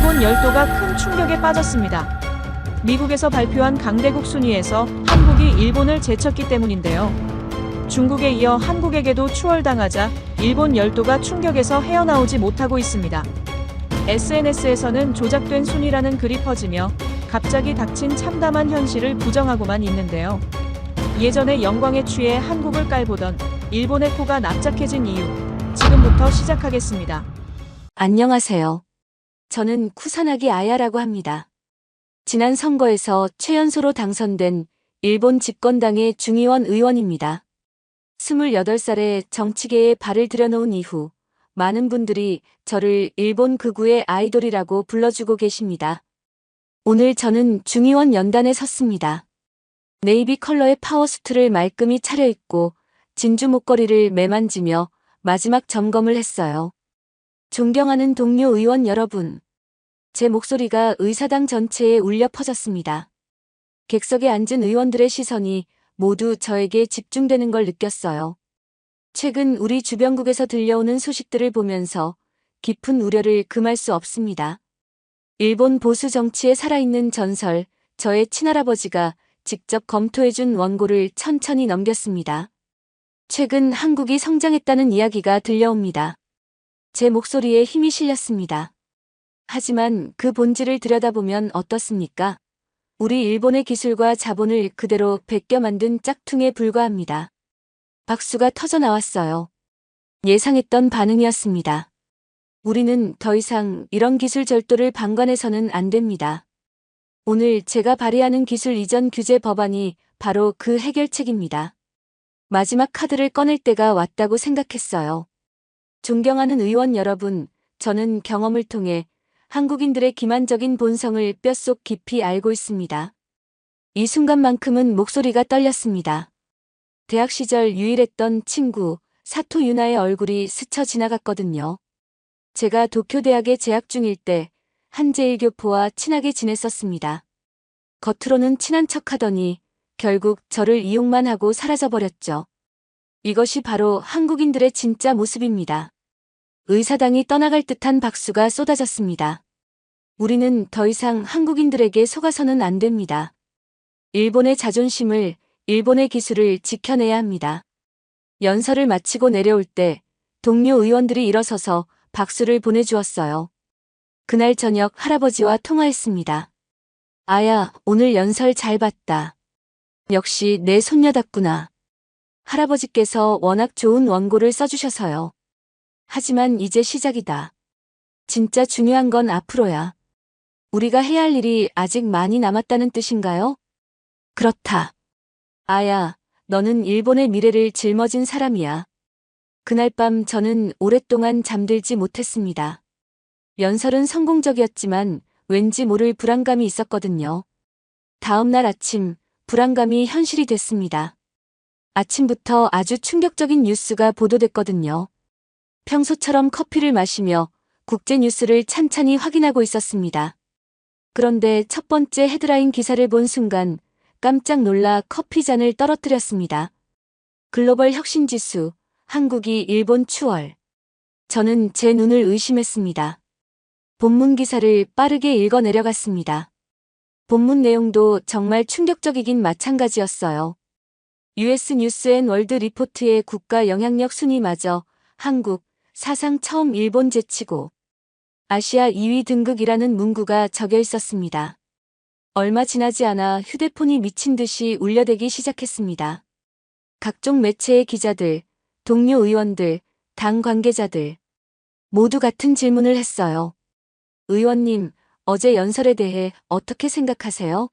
일본 열도가 큰 충격에 빠졌습니다. 미국에서 발표한 강대국 순위에서 한국이 일본을 제쳤기 때문인데요. 중국에 이어 한국에게도 추월당하자 일본 열도가 충격에서 헤어나오지 못하고 있습니다. SNS에서는 조작된 순위라는 글이 퍼지며 갑자기 닥친 참담한 현실을 부정하고만 있는데요. 예전에 영광에 취해 한국을 깔보던 일본의 코가 납작해진 이유, 지금부터 시작하겠습니다. 안녕하세요. 저는 쿠사나기 아야라고 합니다. 지난 선거에서 최연소로 당선된 일본 집권당의 중의원 의원입니다. 28살에 정치계에 발을 들여놓은 이후 많은 분들이 저를 일본 극우의 아이돌이라고 불러주고 계십니다. 오늘 저는 중의원 연단에 섰습니다. 네이비 컬러의 파워수트를 말끔히 차려입고 진주 목걸이를 매만지며 마지막 점검을 했어요. 존경하는 동료 의원 여러분, 제 목소리가 의사당 전체에 울려 퍼졌습니다. 객석에 앉은 의원들의 시선이 모두 저에게 집중되는 걸 느꼈어요. 최근 우리 주변국에서 들려오는 소식들을 보면서 깊은 우려를 금할 수 없습니다. 일본 보수 정치에 살아있는 전설, 저의 친할아버지가 직접 검토해준 원고를 천천히 넘겼습니다. 최근 한국이 성장했다는 이야기가 들려옵니다. 제 목소리에 힘이 실렸습니다. 하지만 그 본질을 들여다보면 어떻습니까? 우리 일본의 기술과 자본을 그대로 베껴 만든 짝퉁에 불과합니다. 박수가 터져 나왔어요. 예상했던 반응이었습니다. 우리는 더 이상 이런 기술 절도를 방관해서는 안 됩니다. 오늘 제가 발의하는 기술 이전 규제 법안이 바로 그 해결책입니다. 마지막 카드를 꺼낼 때가 왔다고 생각했어요. 존경하는 의원 여러분, 저는 경험을 통해 한국인들의 기만적인 본성을 뼛속 깊이 알고 있습니다. 이 순간만큼은 목소리가 떨렸습니다. 대학 시절 유일했던 친구 사토 유나의 얼굴이 스쳐 지나갔거든요. 제가 도쿄대학에 재학 중일 때 한제일교포와 친하게 지냈었습니다. 겉으로는 친한 척하더니 결국 저를 이용만 하고 사라져버렸죠. 이것이 바로 한국인들의 진짜 모습입니다. 의사당이 떠나갈 듯한 박수가 쏟아졌습니다. 우리는 더 이상 한국인들에게 속아서는 안 됩니다. 일본의 자존심을, 일본의 기술을 지켜내야 합니다. 연설을 마치고 내려올 때 동료 의원들이 일어서서 박수를 보내주었어요. 그날 저녁 할아버지와 통화했습니다. 아야, 오늘 연설 잘 봤다. 역시 내 손녀답구나. 할아버지께서 워낙 좋은 원고를 써주셔서요. 하지만 이제 시작이다. 진짜 중요한 건 앞으로야. 우리가 해야 할 일이 아직 많이 남았다는 뜻인가요? 그렇다. 아야, 너는 일본의 미래를 짊어진 사람이야. 그날 밤 저는 오랫동안 잠들지 못했습니다. 연설은 성공적이었지만 왠지 모를 불안감이 있었거든요. 다음 날 아침, 불안감이 현실이 됐습니다. 아침부터 아주 충격적인 뉴스가 보도됐거든요. 평소처럼 커피를 마시며 국제 뉴스를 찬찬히 확인하고 있었습니다. 그런데 첫 번째 헤드라인 기사를 본 순간 깜짝 놀라 커피잔을 떨어뜨렸습니다. 글로벌 혁신지수, 한국이 일본 추월. 저는 제 눈을 의심했습니다. 본문 기사를 빠르게 읽어 내려갔습니다. 본문 내용도 정말 충격적이긴 마찬가지였어요. US 뉴스 앤 월드 리포트의 국가 영향력 순위마저 한국, 사상 처음 일본 제치고 아시아 2위 등극이라는 문구가 적혀 있었습니다. 얼마 지나지 않아 휴대폰이 미친 듯이 울려대기 시작했습니다. 각종 매체의 기자들, 동료 의원들, 당 관계자들 모두 같은 질문을 했어요. 의원님, 어제 연설에 대해 어떻게 생각하세요?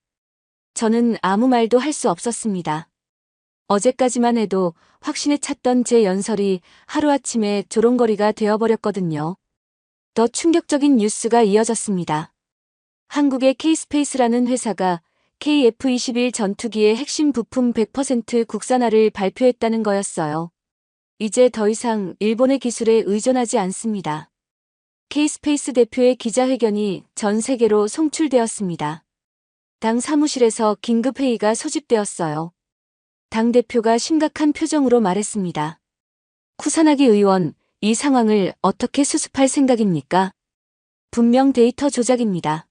저는 아무 말도 할 수 없었습니다. 어제까지만 해도 확신에 찼던 제 연설이 하루아침에 조롱거리가 되어버렸거든요. 더 충격적인 뉴스가 이어졌습니다. 한국의 K스페이스라는 회사가 KF-21 전투기의 핵심 부품 100% 국산화를 발표했다는 거였어요. 이제 더 이상 일본의 기술에 의존하지 않습니다. K스페이스 대표의 기자회견이 전 세계로 송출되었습니다. 당 사무실에서 긴급회의가 소집되었어요. 당 대표가 심각한 표정으로 말했습니다. 쿠사나기 의원, 이 상황을 어떻게 수습할 생각입니까? 분명 데이터 조작입니다.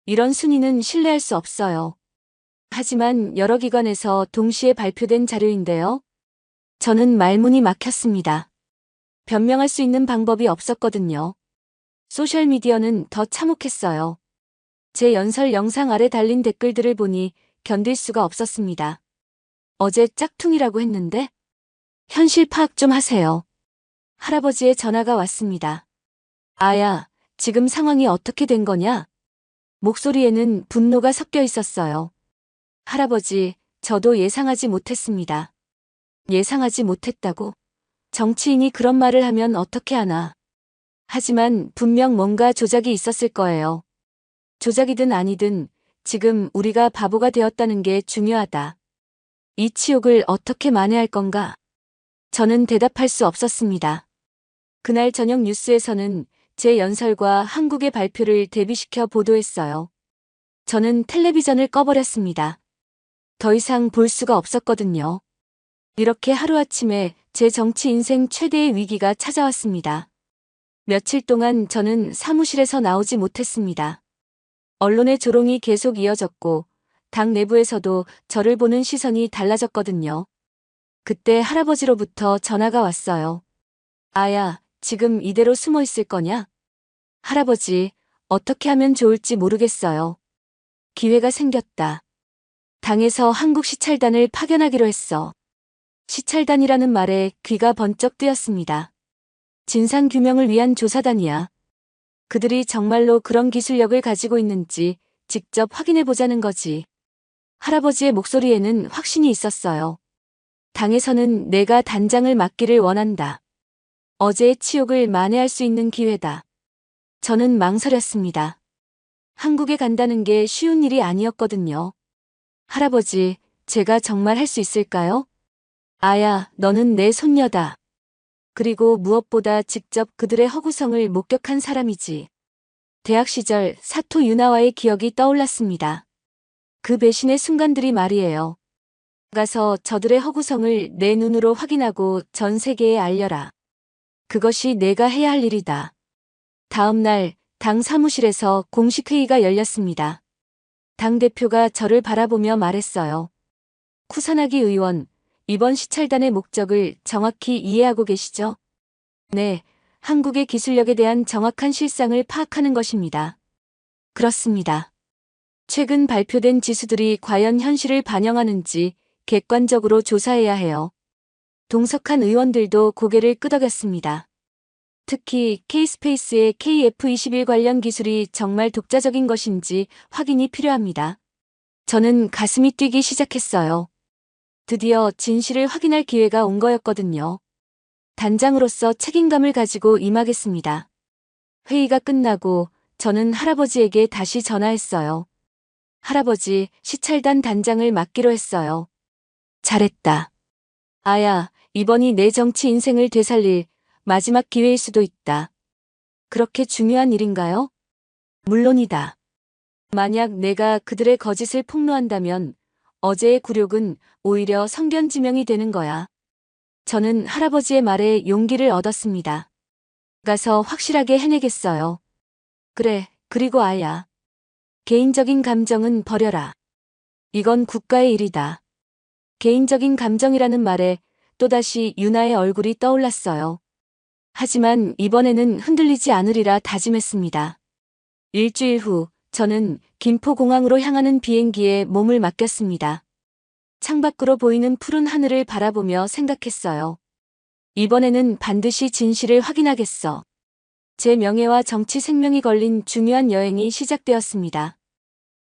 이런 순위는 신뢰할 수 없어요. 하지만 여러 기관에서 동시에 발표된 자료인데요. 저는 말문이 막혔습니다. 변명할 수 있는 방법이 없었거든요. 소셜미디어는 더 참혹했어요. 제 연설 영상 아래 달린 댓글들을 보니 견딜 수가 없었습니다. 어제 짝퉁이라고 했는데? 현실 파악 좀 하세요. 할아버지의 전화가 왔습니다. 아야, 지금 상황이 어떻게 된 거냐? 목소리에는 분노가 섞여 있었어요. 할아버지, 저도 예상하지 못했습니다. 예상하지 못했다고? 정치인이 그런 말을 하면 어떻게 하나? 하지만 분명 뭔가 조작이 있었을 거예요. 조작이든 아니든 지금 우리가 바보가 되었다는 게 중요하다. 이 치욕을 어떻게 만회할 건가? 저는 대답할 수 없었습니다. 그날 저녁 뉴스에서는 제 연설과 한국의 발표를 대비시켜 보도했어요. 저는 텔레비전을 꺼버렸습니다. 더 이상 볼 수가 없었거든요. 이렇게 하루아침에 제 정치 인생 최대의 위기가 찾아왔습니다. 며칠 동안 저는 사무실에서 나오지 못했습니다. 언론의 조롱이 계속 이어졌고 당 내부에서도 저를 보는 시선이 달라졌거든요. 그때 할아버지로부터 전화가 왔어요. 아야, 지금 이대로 숨어 있을 거냐? 할아버지, 어떻게 하면 좋을지 모르겠어요. 기회가 생겼다. 당에서 한국 시찰단을 파견하기로 했어. 시찰단이라는 말에 귀가 번쩍 뜨였습니다. 진상규명을 위한 조사단이야. 그들이 정말로 그런 기술력을 가지고 있는지 직접 확인해 보자는 거지. 할아버지의 목소리에는 확신이 있었어요. 당에서는 내가 단장을 맡기를 원한다. 어제의 치욕을 만회할 수 있는 기회다. 저는 망설였습니다. 한국에 간다는 게 쉬운 일이 아니었거든요. 할아버지, 제가 정말 할 수 있을까요? 아야, 너는 내 손녀다. 그리고 무엇보다 직접 그들의 허구성을 목격한 사람이지. 대학 시절 사토 유나와의 기억이 떠올랐습니다. 그 배신의 순간들이 말이에요. 가서 저들의 허구성을 내 눈으로 확인하고 전 세계에 알려라. 그것이 내가 해야 할 일이다. 다음 날 당 사무실에서 공식 회의가 열렸습니다. 당대표가 저를 바라보며 말했어요. 쿠사나기 의원, 이번 시찰단의 목적을 정확히 이해하고 계시죠? 네, 한국의 기술력에 대한 정확한 실상을 파악하는 것입니다. 그렇습니다. 최근 발표된 지수들이 과연 현실을 반영하는지 객관적으로 조사해야 해요. 동석한 의원들도 고개를 끄덕였습니다. 특히 K스페이스의 KF-21 관련 기술이 정말 독자적인 것인지 확인이 필요합니다. 저는 가슴이 뛰기 시작했어요. 드디어 진실을 확인할 기회가 온 거였거든요. 단장으로서 책임감을 가지고 임하겠습니다. 회의가 끝나고 저는 할아버지에게 다시 전화했어요. 할아버지, 시찰단 단장을 맡기로 했어요. 잘했다. 아야, 이번이 내 정치 인생을 되살릴 마지막 기회일 수도 있다. 그렇게 중요한 일인가요? 물론이다. 만약 내가 그들의 거짓을 폭로한다면 어제의 굴욕은 오히려 성견지명이 되는 거야. 저는 할아버지의 말에 용기를 얻었습니다. 가서 확실하게 해내겠어요. 그래, 그리고 아야. 개인적인 감정은 버려라. 이건 국가의 일이다. 개인적인 감정이라는 말에 또다시 유나의 얼굴이 떠올랐어요. 하지만 이번에는 흔들리지 않으리라 다짐했습니다. 일주일 후 저는 김포공항으로 향하는 비행기에 몸을 맡겼습니다. 창밖으로 보이는 푸른 하늘을 바라보며 생각했어요. 이번에는 반드시 진실을 확인하겠어. 제 명예와 정치 생명이 걸린 중요한 여행이 시작되었습니다.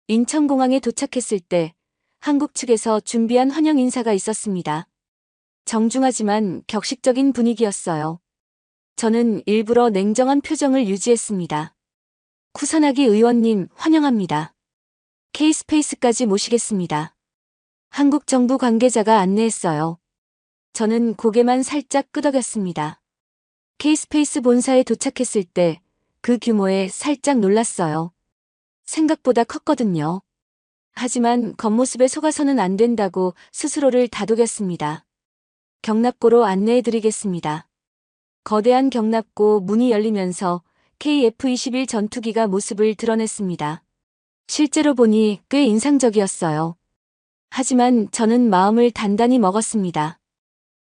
인천공항에 도착했을 때 한국 측에서 준비한 환영 인사가 있었습니다. 정중하지만 격식적인 분위기였어요. 저는 일부러 냉정한 표정을 유지했습니다. 쿠사나기 의원님 환영합니다. K스페이스까지 모시겠습니다. 한국 정부 관계자가 안내했어요. 저는 고개만 살짝 끄덕였습니다. K스페이스 본사에 도착했을 때 그 규모에 살짝 놀랐어요. 생각보다 컸거든요. 하지만 겉모습에 속아서는 안 된다고 스스로를 다독였습니다. 경납고로 안내해드리겠습니다. 거대한 경납고 문이 열리면서 KF-21 전투기가 모습을 드러냈습니다. 실제로 보니 꽤 인상적이었어요. 하지만 저는 마음을 단단히 먹었습니다.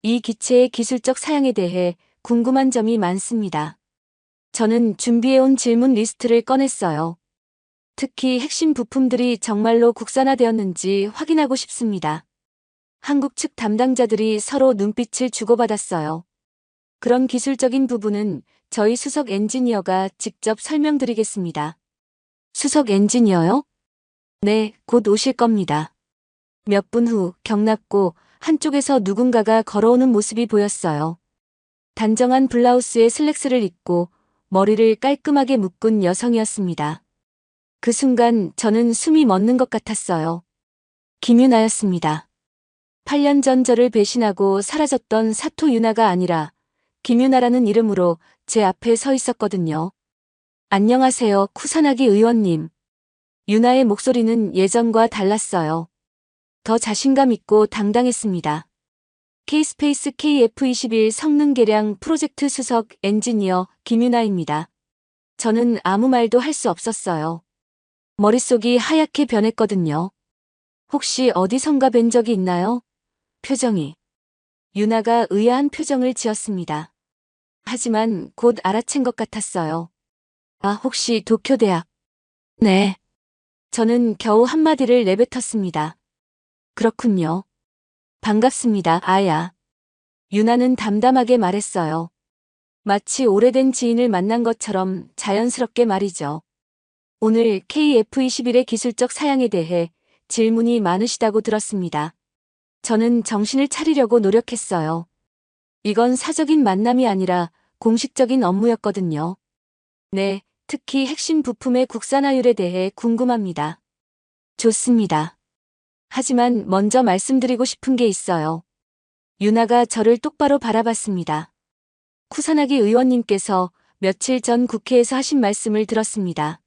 이 기체의 기술적 사양에 대해 궁금한 점이 많습니다. 저는 준비해온 질문 리스트를 꺼냈어요. 특히 핵심 부품들이 정말로 국산화되었는지 확인하고 싶습니다. 한국 측 담당자들이 서로 눈빛을 주고받았어요. 그런 기술적인 부분은 저희 수석 엔지니어가 직접 설명드리겠습니다. 수석 엔지니어요? 네, 곧 오실 겁니다. 몇 분 후 경납고 한쪽에서 누군가가 걸어오는 모습이 보였어요. 단정한 블라우스에 슬랙스를 입고 머리를 깔끔하게 묶은 여성이었습니다. 그 순간 저는 숨이 멎는 것 같았어요. 김유나였습니다. 8년 전 저를 배신하고 사라졌던 사토 유나가 아니라 김유나라는 이름으로 제 앞에 서 있었거든요. 안녕하세요, 쿠사나기 의원님. 유나의 목소리는 예전과 달랐어요. 더 자신감 있고 당당했습니다. K스페이스 KF-21 성능 개량 프로젝트 수석 엔지니어 김유나입니다. 저는 아무 말도 할 수 없었어요. 머릿속이 하얗게 변했거든요. 혹시 어디선가 뵌 적이 있나요? 표정이. 유나가 의아한 표정을 지었습니다. 하지만 곧 알아챈 것 같았어요. 아, 혹시 도쿄대학? 네. 저는 겨우 한마디를 내뱉었습니다. 그렇군요. 반갑습니다, 아야. 유나는 담담하게 말했어요. 마치 오래된 지인을 만난 것처럼 자연스럽게 말이죠. 오늘 KF-21의 기술적 사양에 대해 질문이 많으시다고 들었습니다. 저는 정신을 차리려고 노력했어요. 이건 사적인 만남이 아니라 공식적인 업무였거든요. 네, 특히 핵심 부품의 국산화율에 대해 궁금합니다. 좋습니다. 하지만 먼저 말씀드리고 싶은 게 있어요. 유나가 저를 똑바로 바라봤습니다. 쿠사나기 의원님께서 며칠 전 국회에서 하신 말씀을 들었습니다.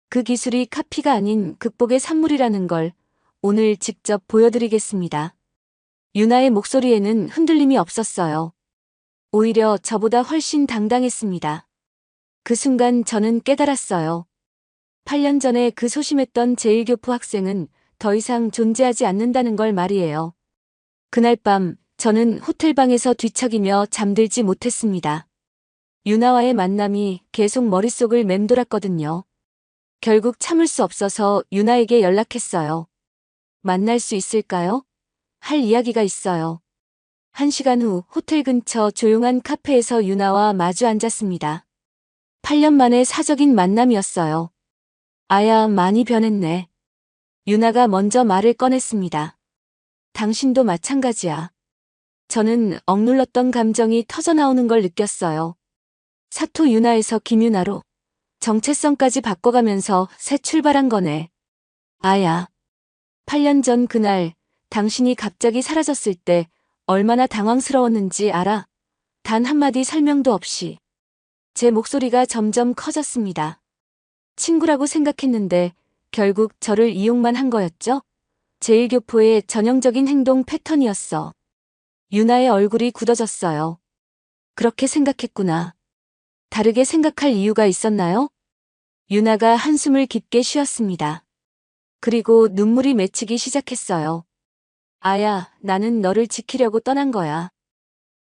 그 기술이 카피가 아닌 극복의 산물이라는 걸 오늘 직접 보여드리겠습니다. 유나의 목소리에는 흔들림이 없었어요. 오히려 저보다 훨씬 당당했습니다. 그 순간 저는 깨달았어요. 8년 전에 그 소심했던 제1교포 학생은 더 이상 존재하지 않는다는 걸 말이에요. 그날 밤 저는 호텔방에서 뒤척이며 잠들지 못했습니다. 유나와의 만남이 계속 머릿속을 맴돌았거든요. 결국 참을 수 없어서 유나에게 연락했어요. 만날 수 있을까요? 할 이야기가 있어요. 1시간 후 호텔 근처 조용한 카페에서 유나와 마주 앉았습니다. 8년 만에 사적인 만남이었어요. 아야, 많이 변했네. 유나가 먼저 말을 꺼냈습니다. 당신도 마찬가지야. 저는 억눌렀던 감정이 터져나오는 걸 느꼈어요. 사토 유나에서 김유나로 정체성까지 바꿔가면서 새 출발한 거네. 아야. 8년 전 그날 당신이 갑자기 사라졌을 때 얼마나 당황스러웠는지 알아? 단 한마디 설명도 없이. 제 목소리가 점점 커졌습니다. 친구라고 생각했는데 결국 저를 이용만 한 거였죠? 제1교포의 전형적인 행동 패턴이었어. 유나의 얼굴이 굳어졌어요. 그렇게 생각했구나. 다르게 생각할 이유가 있었나요? 유나가 한숨을 깊게 쉬었습니다. 그리고 눈물이 맺히기 시작했어요. 아야, 나는 너를 지키려고 떠난 거야.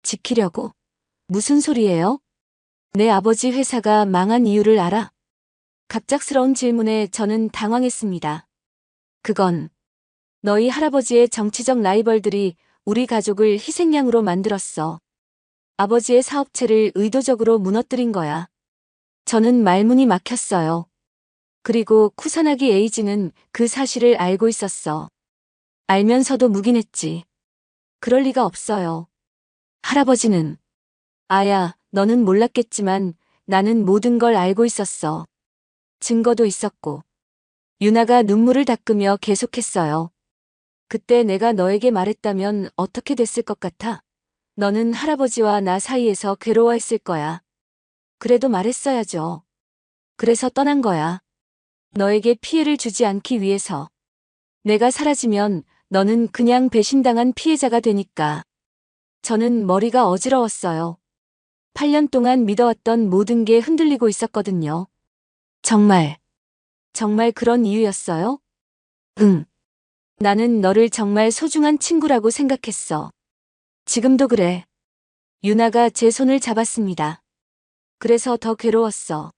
지키려고? 무슨 소리예요? 내 아버지 회사가 망한 이유를 알아? 갑작스러운 질문에 저는 당황했습니다. 그건 너희 할아버지의 정치적 라이벌들이 우리 가족을 희생양으로 만들었어. 아버지의 사업체를 의도적으로 무너뜨린 거야. 저는 말문이 막혔어요. 그리고 쿠사나기 에이지는 그 사실을 알고 있었어. 알면서도 묵인했지. 그럴 리가 없어요. 할아버지는 아야, 너는 몰랐겠지만 나는 모든 걸 알고 있었어. 증거도 있었고. 유나가 눈물을 닦으며 계속했어요. 그때 내가 너에게 말했다면 어떻게 됐을 것 같아? 너는 할아버지와 나 사이에서 괴로워했을 거야. 그래도 말했어야죠. 그래서 떠난 거야. 너에게 피해를 주지 않기 위해서. 내가 사라지면 너는 그냥 배신당한 피해자가 되니까. 저는 머리가 어지러웠어요. 8년 동안 믿어왔던 모든 게 흔들리고 있었거든요. 정말 그런 이유였어요? 응. 나는 너를 정말 소중한 친구라고 생각했어. 지금도 그래. 유나가 제 손을 잡았습니다. 그래서 더 괴로웠어.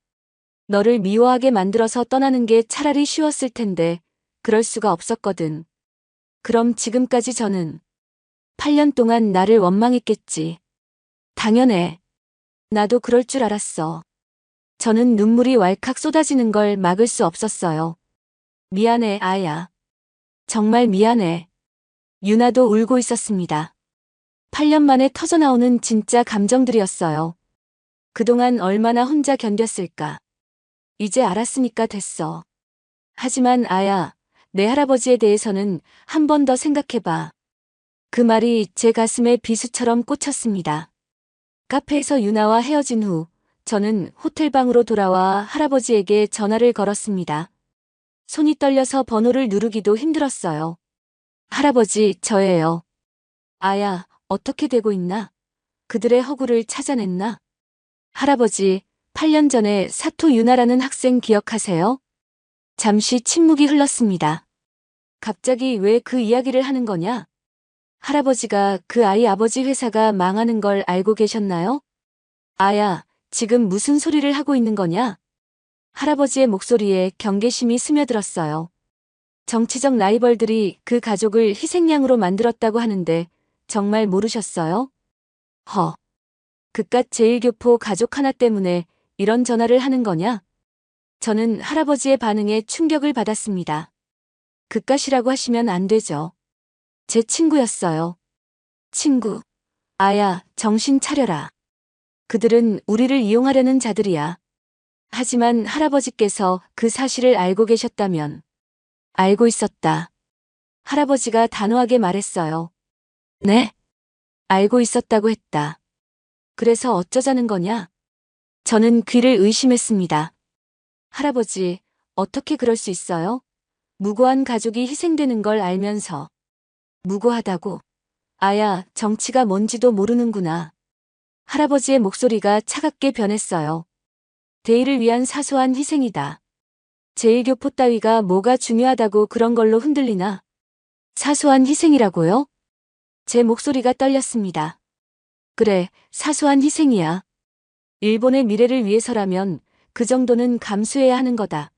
너를 미워하게 만들어서 떠나는 게 차라리 쉬웠을 텐데, 그럴 수가 없었거든. 그럼 지금까지 저는 8년 동안 나를 원망했겠지. 당연해. 나도 그럴 줄 알았어. 저는 눈물이 왈칵 쏟아지는 걸 막을 수 없었어요. 미안해, 아야. 정말 미안해. 유나도 울고 있었습니다. 8년 만에 터져나오는 진짜 감정들이었어요. 그동안 얼마나 혼자 견뎠을까. 이제 알았으니까 됐어. 하지만 아야, 내 할아버지에 대해서는 한 번 더 생각해봐. 그 말이 제 가슴에 비수처럼 꽂혔습니다. 카페에서 유나와 헤어진 후 저는 호텔방으로 돌아와 할아버지에게 전화를 걸었습니다. 손이 떨려서 번호를 누르기도 힘들었어요. 할아버지, 저예요. 아야, 어떻게 되고 있나? 그들의 허구를 찾아냈나? 할아버지, 8년 전에 사토 유나라는 학생 기억하세요? 잠시 침묵이 흘렀습니다. 갑자기 왜 그 이야기를 하는 거냐? 할아버지가 그 아이 아버지 회사가 망하는 걸 알고 계셨나요? 아야, 지금 무슨 소리를 하고 있는 거냐? 할아버지의 목소리에 경계심이 스며들었어요. 정치적 라이벌들이 그 가족을 희생양으로 만들었다고 하는데 정말 모르셨어요? 그깟 제1교포 가족 하나 때문에 이런 전화를 하는 거냐? 저는 할아버지의 반응에 충격을 받았습니다. 그깟이라고 하시면 안 되죠. 제 친구였어요. 친구. 아야, 정신 차려라. 그들은 우리를 이용하려는 자들이야. 하지만 할아버지께서 그 사실을 알고 계셨다면. 알고 있었다. 할아버지가 단호하게 말했어요. 네? 알고 있었다고 했다. 그래서 어쩌자는 거냐? 저는 귀를 의심했습니다. 할아버지, 어떻게 그럴 수 있어요? 무고한 가족이 희생되는 걸 알면서. 무고하다고? 아야, 정치가 뭔지도 모르는구나. 할아버지의 목소리가 차갑게 변했어요. 대의를 위한 사소한 희생이다. 제1교포 따위가 뭐가 중요하다고 그런 걸로 흔들리나? 사소한 희생이라고요? 제 목소리가 떨렸습니다. 그래, 사소한 희생이야. 일본의 미래를 위해서라면 그 정도는 감수해야 하는 거다.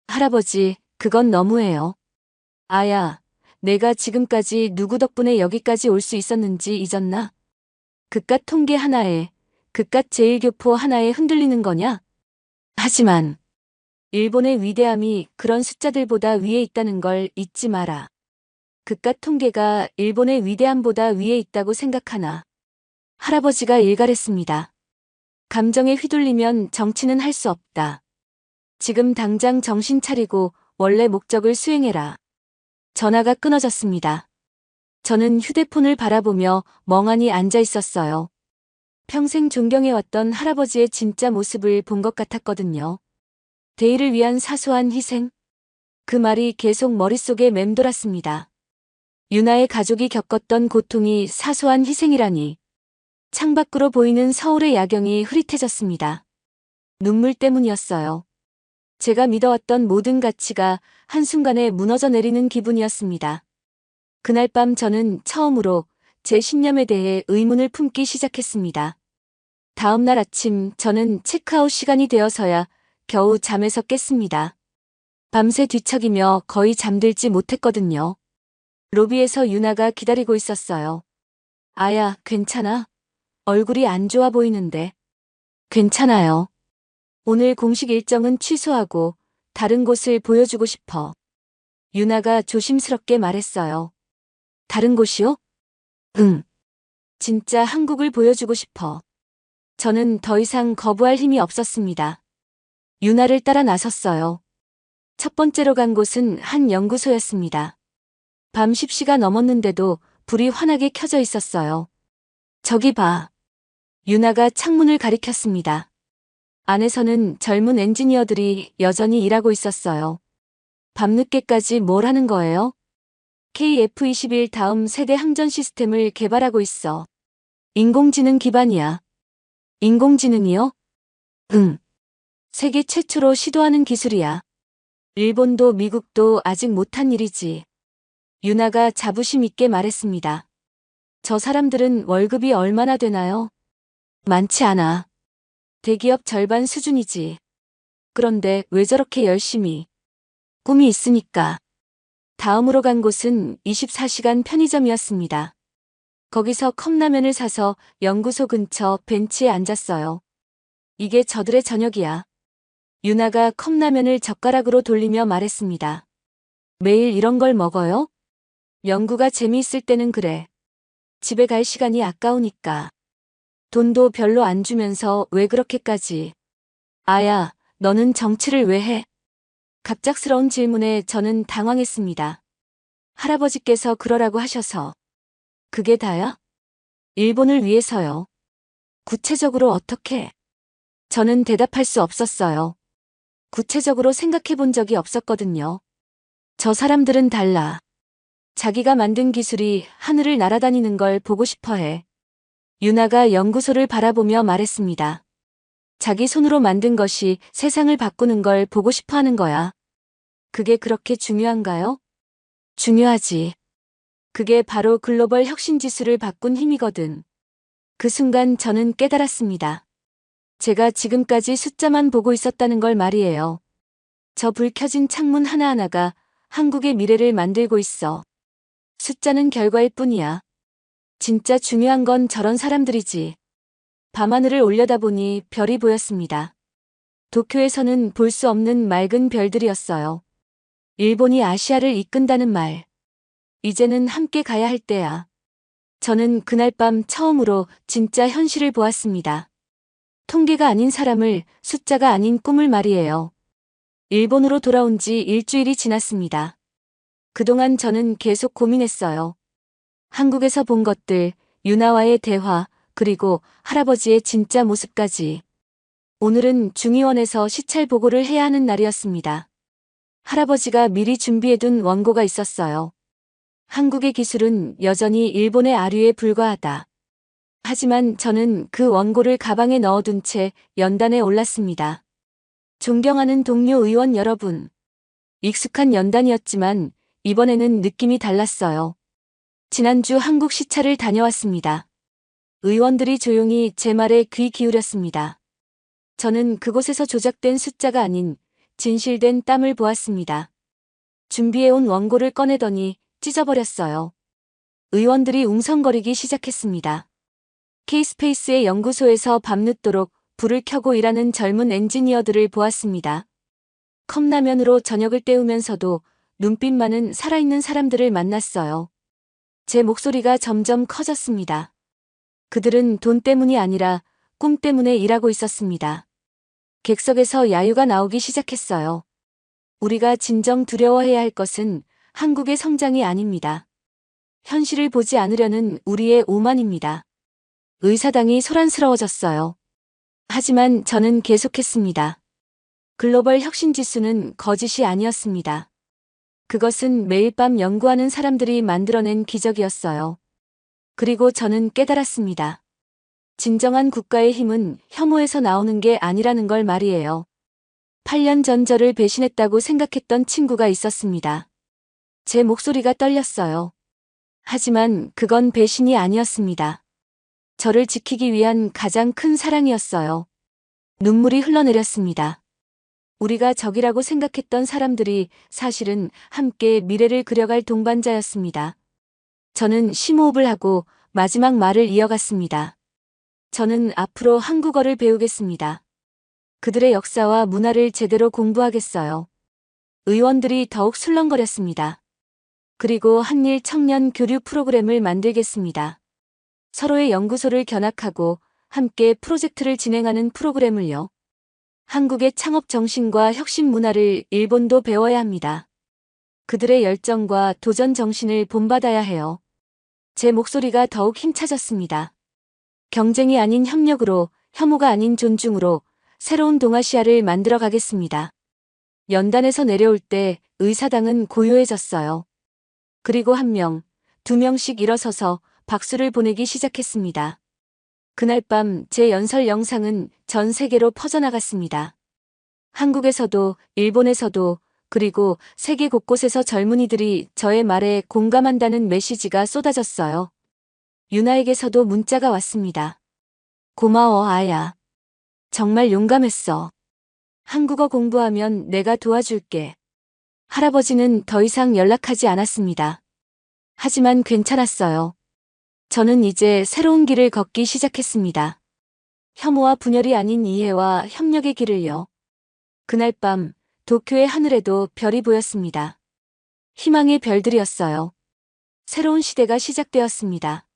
할아버지, 그건 너무해요. 아야, 내가 지금까지 누구 덕분에 여기까지 올 수 있었는지 잊었나? 그깟 통계 하나에, 그깟 제1교포 하나에 흔들리는 거냐? 하지만 일본의 위대함이 그런 숫자들보다 위에 있다는 걸 잊지 마라. 그깟 통계가 일본의 위대함보다 위에 있다고 생각하나? 할아버지가 일갈했습니다. 감정에 휘둘리면 정치는 할 수 없다. 지금 당장 정신 차리고 원래 목적을 수행해라. 전화가 끊어졌습니다. 저는 휴대폰을 바라보며 멍하니 앉아 있었어요. 평생 존경해왔던 할아버지의 진짜 모습을 본 것 같았거든요. 대의를 위한 사소한 희생? 그 말이 계속 머릿속에 맴돌았습니다. 유나의 가족이 겪었던 고통이 사소한 희생이라니. 창밖으로 보이는 서울의 야경이 흐릿해졌습니다. 눈물 때문이었어요. 제가 믿어왔던 모든 가치가 한순간에 무너져 내리는 기분이었습니다. 그날 밤 저는 처음으로 제 신념에 대해 의문을 품기 시작했습니다. 다음 날 아침 저는 체크아웃 시간이 되어서야 겨우 잠에서 깼습니다. 밤새 뒤척이며 거의 잠들지 못했거든요. 로비에서 유나가 기다리고 있었어요. 아야, 괜찮아? 얼굴이 안 좋아 보이는데. 괜찮아요. 오늘 공식 일정은 취소하고 다른 곳을 보여주고 싶어. 유나가 조심스럽게 말했어요. 다른 곳이요? 응. 진짜 한국을 보여주고 싶어. 저는 더 이상 거부할 힘이 없었습니다. 유나를 따라 나섰어요. 첫 번째로 간 곳은 한 연구소였습니다. 밤 10시가 넘었는데도 불이 환하게 켜져 있었어요. 저기 봐. 유나가 창문을 가리켰습니다. 안에서는 젊은 엔지니어들이 여전히 일하고 있었어요. 밤늦게까지 뭘 하는 거예요? KF-21 다음 세대 항전 시스템을 개발하고 있어. 인공지능 기반이야. 인공지능이요? 응. 세계 최초로 시도하는 기술이야. 일본도 미국도 아직 못한 일이지. 유나가 자부심 있게 말했습니다. 저 사람들은 월급이 얼마나 되나요? 많지 않아. 대기업 절반 수준이지. 그런데 왜 저렇게 열심히? 꿈이 있으니까. 다음으로 간 곳은 24시간 편의점이었습니다. 거기서 컵라면을 사서 연구소 근처 벤치에 앉았어요. 이게 저들의 저녁이야. 유나가 컵라면을 젓가락으로 돌리며 말했습니다. 매일 이런 걸 먹어요? 연구가 재미있을 때는 그래. 집에 갈 시간이 아까우니까. 돈도 별로 안 주면서 왜 그렇게까지. 아야, 너는 정치를 왜 해? 갑작스러운 질문에 저는 당황했습니다. 할아버지께서 그러라고 하셔서. 그게 다야? 일본을 위해서요. 구체적으로 어떻게? 저는 대답할 수 없었어요. 구체적으로 생각해 본 적이 없었거든요. 저 사람들은 달라. 자기가 만든 기술이 하늘을 날아다니는 걸 보고 싶어 해. 유나가 연구소를 바라보며 말했습니다. 자기 손으로 만든 것이 세상을 바꾸는 걸 보고 싶어 하는 거야. 그게 그렇게 중요한가요? 중요하지. 그게 바로 글로벌 혁신 지수를 바꾼 힘이거든. 그 순간 저는 깨달았습니다. 제가 지금까지 숫자만 보고 있었다는 걸 말이에요. 저 불 켜진 창문 하나하나가 한국의 미래를 만들고 있어. 숫자는 결과일 뿐이야. 진짜 중요한 건 저런 사람들이지. 밤하늘을 올려다보니 별이 보였습니다. 도쿄에서는 볼 수 없는 맑은 별들이었어요. 일본이 아시아를 이끈다는 말. 이제는 함께 가야 할 때야. 저는 그날 밤 처음으로 진짜 현실을 보았습니다. 통계가 아닌 사람을, 숫자가 아닌 꿈을 말이에요. 일본으로 돌아온 지 일주일이 지났습니다. 그동안 저는 계속 고민했어요. 한국에서 본 것들, 유나와의 대화, 그리고 할아버지의 진짜 모습까지. 오늘은 중의원에서 시찰 보고를 해야 하는 날이었습니다. 할아버지가 미리 준비해둔 원고가 있었어요. 한국의 기술은 여전히 일본의 아류에 불과하다. 하지만 저는 그 원고를 가방에 넣어둔 채 연단에 올랐습니다. 존경하는 동료 의원 여러분. 익숙한 연단이었지만 이번에는 느낌이 달랐어요. 지난주 한국 시찰을 다녀왔습니다. 의원들이 조용히 제 말에 귀 기울였습니다. 저는 그곳에서 조작된 숫자가 아닌 진실된 땀을 보았습니다. 준비해온 원고를 꺼내더니 찢어버렸어요. 의원들이 웅성거리기 시작했습니다. K스페이스의 연구소에서 밤늦도록 불을 켜고 일하는 젊은 엔지니어들을 보았습니다. 컵라면으로 저녁을 때우면서도 눈빛만은 살아있는 사람들을 만났어요. 제 목소리가 점점 커졌습니다. 그들은 돈 때문이 아니라 꿈 때문에 일하고 있었습니다. 객석에서 야유가 나오기 시작했어요. 우리가 진정 두려워해야 할 것은 한국의 성장이 아닙니다. 현실을 보지 않으려는 우리의 오만입니다. 의사당이 소란스러워졌어요. 하지만 저는 계속했습니다. 글로벌 혁신 지수는 거짓이 아니었습니다. 그것은 매일 밤 연구하는 사람들이 만들어낸 기적이었어요. 그리고 저는 깨달았습니다. 진정한 국가의 힘은 혐오에서 나오는 게 아니라는 걸 말이에요. 8년 전 저를 배신했다고 생각했던 친구가 있었습니다. 제 목소리가 떨렸어요. 하지만 그건 배신이 아니었습니다. 저를 지키기 위한 가장 큰 사랑이었어요. 눈물이 흘러내렸습니다. 우리가 적이라고 생각했던 사람들이 사실은 함께 미래를 그려갈 동반자였습니다. 저는 심호흡을 하고 마지막 말을 이어갔습니다. 저는 앞으로 한국어를 배우겠습니다. 그들의 역사와 문화를 제대로 공부하겠어요. 의원들이 더욱 술렁거렸습니다. 그리고 한일 청년 교류 프로그램을 만들겠습니다. 서로의 연구소를 견학하고 함께 프로젝트를 진행하는 프로그램을요. 한국의 창업 정신과 혁신 문화를 일본도 배워야 합니다. 그들의 열정과 도전 정신을 본받아야 해요. 제 목소리가 더욱 힘차졌습니다. 경쟁이 아닌 협력으로, 혐오가 아닌 존중으로 새로운 동아시아를 만들어 가겠습니다. 연단에서 내려올 때 의사당은 고요해졌어요. 그리고 한 명, 두 명씩 일어서서 박수를 보내기 시작했습니다. 그날 밤 제 연설 영상은 전 세계로 퍼져나갔습니다. 한국에서도, 일본에서도, 그리고 세계 곳곳에서 젊은이들이 저의 말에 공감한다는 메시지가 쏟아졌어요. 유나에게서도 문자가 왔습니다. 고마워, 아야. 정말 용감했어. 한국어 공부하면 내가 도와줄게. 할아버지는 더 이상 연락하지 않았습니다. 하지만 괜찮았어요. 저는 이제 새로운 길을 걷기 시작했습니다. 혐오와 분열이 아닌 이해와 협력의 길을요. 그날 밤 도쿄의 하늘에도 별이 보였습니다. 희망의 별들이었어요. 새로운 시대가 시작되었습니다.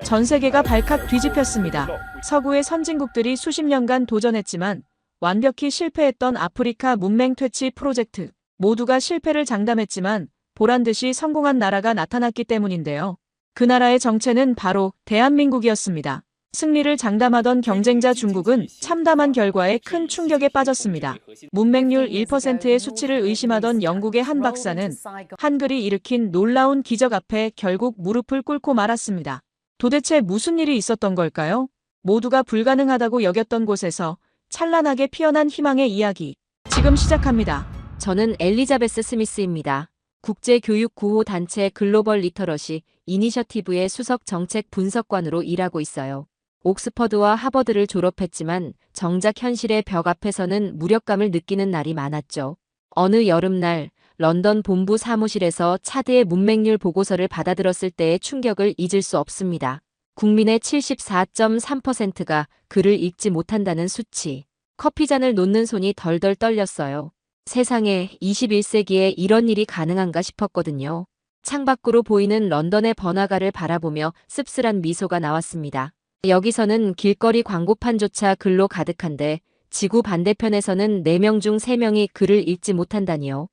전 세계가 발칵 뒤집혔습니다. 서구의 선진국들이 수십 년간 도전했지만 완벽히 실패했던 아프리카 문맹 퇴치 프로젝트. 모두가 실패를 장담했지만 보란듯이 성공한 나라가 나타났기 때문인데요. 그 나라의 정체는 바로 대한민국이었습니다. 승리를 장담하던 경쟁자 중국은 참담한 결과에 큰 충격에 빠졌습니다. 문맹률 1%의 수치를 의심하던 영국의 한 박사는 한글이 일으킨 놀라운 기적 앞에 결국 무릎을 꿇고 말았습니다. 도대체 무슨 일이 있었던 걸까요? 모두가 불가능하다고 여겼던 곳에서 찬란하게 피어난 희망의 이야기. 지금 시작합니다. 저는 엘리자베스 스미스입니다. 국제교육 구호 단체 글로벌 리터러시 이니셔티브의 수석 정책 분석관으로 일하고 있어요. 옥스퍼드와 하버드를 졸업했지만 정작 현실의 벽 앞에서는 무력감을 느끼는 날이 많았죠. 어느 여름날 런던 본부 사무실에서 차드의 문맹률 보고서를 받아들었을 때의 충격을 잊을 수 없습니다. 국민의 74.3%가 글을 읽지 못한다는 수치. 커피잔을 놓는 손이 덜덜 떨렸어요. 세상에 21세기에 이런 일이 가능한가 싶었거든요. 창밖으로 보이는 런던의 번화가를 바라보며 씁쓸한 미소가 나왔습니다. 여기서는 길거리 광고판조차 글로 가득한데 지구 반대편에서는 4명 중 3명이 글을 읽지 못한다니요.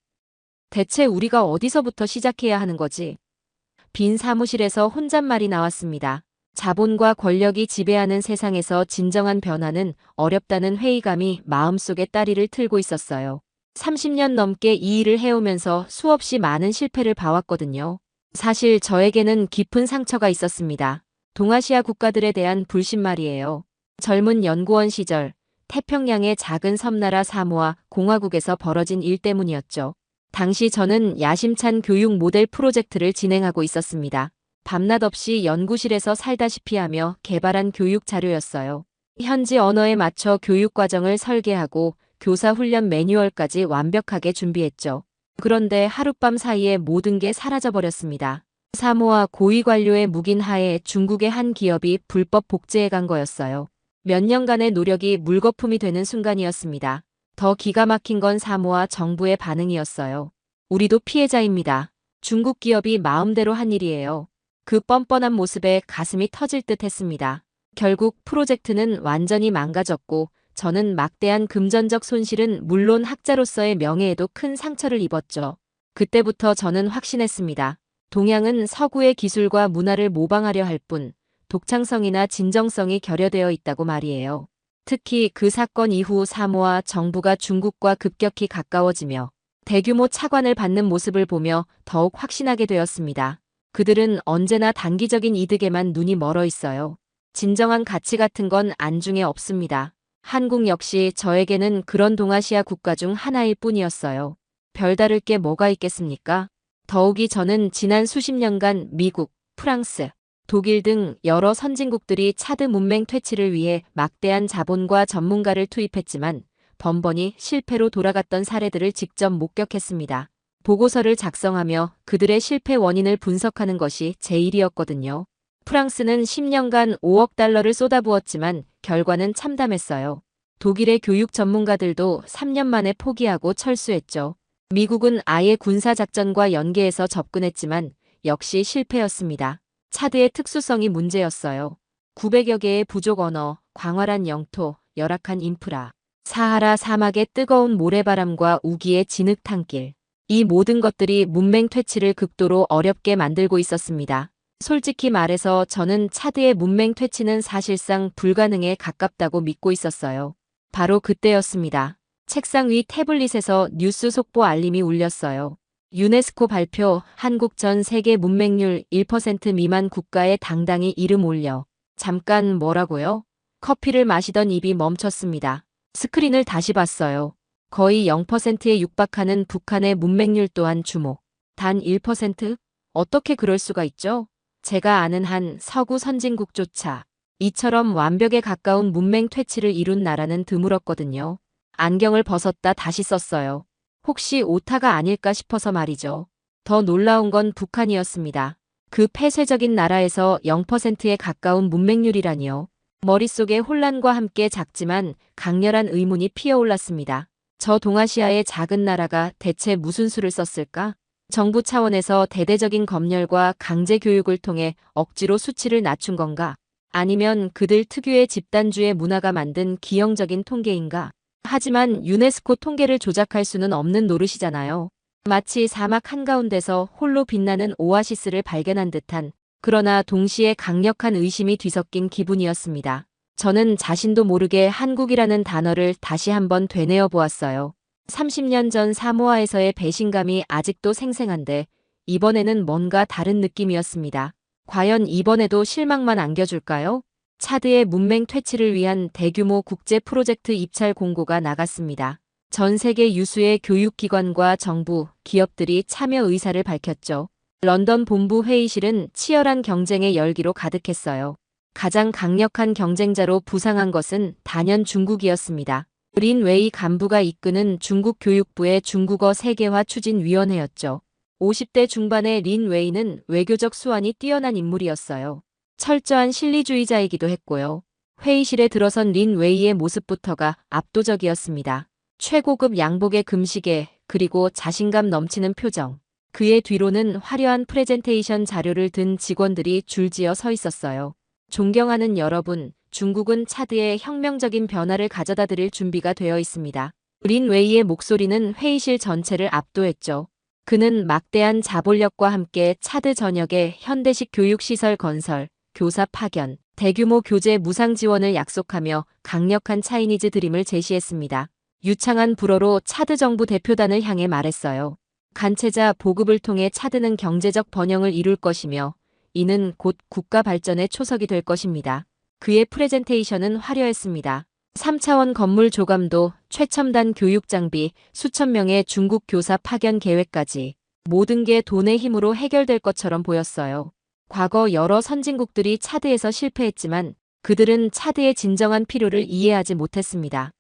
대체 우리가 어디서부터 시작해야 하는 거지? 빈 사무실에서 혼잣말이 나왔습니다. 자본과 권력이 지배하는 세상에서 진정한 변화는 어렵다는 회의감이 마음속에 따리를 틀고 있었어요. 30년 넘게 이 일을 해오면서 수없이 많은 실패를 봐왔거든요. 사실 저에게는 깊은 상처가 있었습니다. 동아시아 국가들에 대한 불신 말이에요. 젊은 연구원 시절 태평양의 작은 섬나라 사모아 공화국에서 벌어진 일 때문이었죠. 당시 저는 야심찬 교육 모델 프로젝트를 진행하고 있었습니다. 밤낮 없이 연구실에서 살다시피 하며 개발한 교육 자료였어요. 현지 언어에 맞춰 교육 과정을 설계하고 교사 훈련 매뉴얼까지 완벽하게 준비했죠. 그런데 하룻밤 사이에 모든 게 사라져버렸습니다. 사모아 고위 관료의 묵인 하에 중국의 한 기업이 불법 복제해 간 거였어요. 몇 년간의 노력이 물거품이 되는 순간이었습니다. 더 기가 막힌 건 사모아 정부의 반응이었어요. 우리도 피해자입니다. 중국 기업이 마음대로 한 일이에요. 그 뻔뻔한 모습에 가슴이 터질 듯 했습니다. 결국 프로젝트는 완전히 망가졌고 저는 막대한 금전적 손실은 물론 학자로서의 명예에도 큰 상처를 입었죠. 그때부터 저는 확신했습니다. 동양은 서구의 기술과 문화를 모방하려 할 뿐 독창성이나 진정성이 결여되어 있다고 말이에요. 특히 그 사건 이후 사모아 정부가 중국과 급격히 가까워지며 대규모 차관을 받는 모습을 보며 더욱 확신하게 되었습니다. 그들은 언제나 단기적인 이득에만 눈이 멀어 있어요. 진정한 가치 같은 건 안중에 없습니다. 한국 역시 저에게는 그런 동아시아 국가 중 하나일 뿐이었어요. 별다를 게 뭐가 있겠습니까? 더욱이 저는 지난 수십 년간 미국, 프랑스, 독일 등 여러 선진국들이 차드 문맹 퇴치를 위해 막대한 자본과 전문가를 투입했지만 번번이 실패로 돌아갔던 사례들을 직접 목격했습니다. 보고서를 작성하며 그들의 실패 원인을 분석하는 것이 제 일이었거든요. 프랑스는 10년간 5억 달러를 쏟아부었지만 결과는 참담했어요. 독일의 교육 전문가들도 3년 만에 포기하고 철수했죠. 미국은 아예 군사작전과 연계해서 접근했지만 역시 실패였습니다. 차드의 특수성이 문제였어요. 900여 개의 부족 언어, 광활한 영토, 열악한 인프라, 사하라 사막의 뜨거운 모래바람과 우기의 진흙탕길. 이 모든 것들이 문맹 퇴치를 극도로 어렵게 만들고 있었습니다. 솔직히 말해서 저는 차드의 문맹 퇴치는 사실상 불가능에 가깝다고 믿고 있었어요. 바로 그때였습니다. 책상 위 태블릿에서 뉴스 속보 알림이 울렸어요. 유네스코 발표, 한국 전 세계 문맹률 1% 미만 국가에 당당히 이름 올려. 잠깐 뭐라고요? 커피를 마시던 입이 멈췄습니다. 스크린을 다시 봤어요. 거의 0%에 육박하는 북한의 문맹률 또한 주목. 단 1%? 어떻게 그럴 수가 있죠? 제가 아는 한 서구 선진국조차 이처럼 완벽에 가까운 문맹 퇴치를 이룬 나라는 드물었거든요. 안경을 벗었다 다시 썼어요. 혹시 오타가 아닐까 싶어서 말이죠. 더 놀라운 건 북한이었습니다. 그 폐쇄적인 나라에서 0%에 가까운 문맹률이라니요. 머릿속에 혼란과 함께 작지만 강렬한 의문이 피어올랐습니다. 저 동아시아의 작은 나라가 대체 무슨 수를 썼을까? 정부 차원에서 대대적인 검열과 강제 교육을 통해 억지로 수치를 낮춘 건가? 아니면 그들 특유의 집단주의 문화가 만든 기형적인 통계인가? 하지만 유네스코 통계를 조작할 수는 없는 노릇이잖아요. 마치 사막 한가운데서 홀로 빛나는 오아시스를 발견한 듯한, 그러나 동시에 강력한 의심이 뒤섞인 기분이었습니다. 저는 자신도 모르게 한국이라는 단어를 다시 한번 되뇌어 보았어요. 30년 전 사모아에서의 배신감이 아직도 생생한데 이번에는 뭔가 다른 느낌이었습니다. 과연 이번에도 실망만 안겨줄까요? 차드의 문맹 퇴치를 위한 대규모 국제 프로젝트 입찰 공고가 나갔습니다. 전 세계 유수의 교육기관과 정부, 기업들이 참여 의사를 밝혔죠. 런던 본부 회의실은 치열한 경쟁의 열기로 가득했어요. 가장 강력한 경쟁자로 부상한 것은 단연 중국이었습니다. 린 웨이 간부가 이끄는 중국 교육부의 중국어 세계화 추진위원회였죠. 50대 중반의 린 웨이는 외교적 수완이 뛰어난 인물이었어요. 철저한 실리주의자이기도 했고요. 회의실에 들어선 린 웨이의 모습부터가 압도적이었습니다. 최고급 양복의 금시계, 그리고 자신감 넘치는 표정. 그의 뒤로는 화려한 프레젠테이션 자료를 든 직원들이 줄지어 서 있었어요. 존경하는 여러분, 중국은 차드의 혁명적인 변화를 가져다 드릴 준비가 되어 있습니다. 린 웨이의 목소리는 회의실 전체를 압도했죠. 그는 막대한 자본력과 함께 차드 전역의 현대식 교육시설 건설, 교사 파견, 대규모 교재 무상 지원을 약속하며 강력한 차이니즈 드림을 제시했습니다. 유창한 불어로 차드 정부 대표단을 향해 말했어요. 간체자 보급을 통해 차드는 경제적 번영을 이룰 것이며 이는 곧 국가 발전의 초석이 될 것입니다. 그의 프레젠테이션은 화려했습니다. 3차원 건물 조감도, 최첨단 교육 장비, 수천 명의 중국 교사 파견 계획까지 모든 게 돈의 힘으로 해결될 것처럼 보였어요. 과거 여러 선진국들이 차드에서 실패했지만 그들은 차드의 진정한 필요를 이해하지 못했습니다.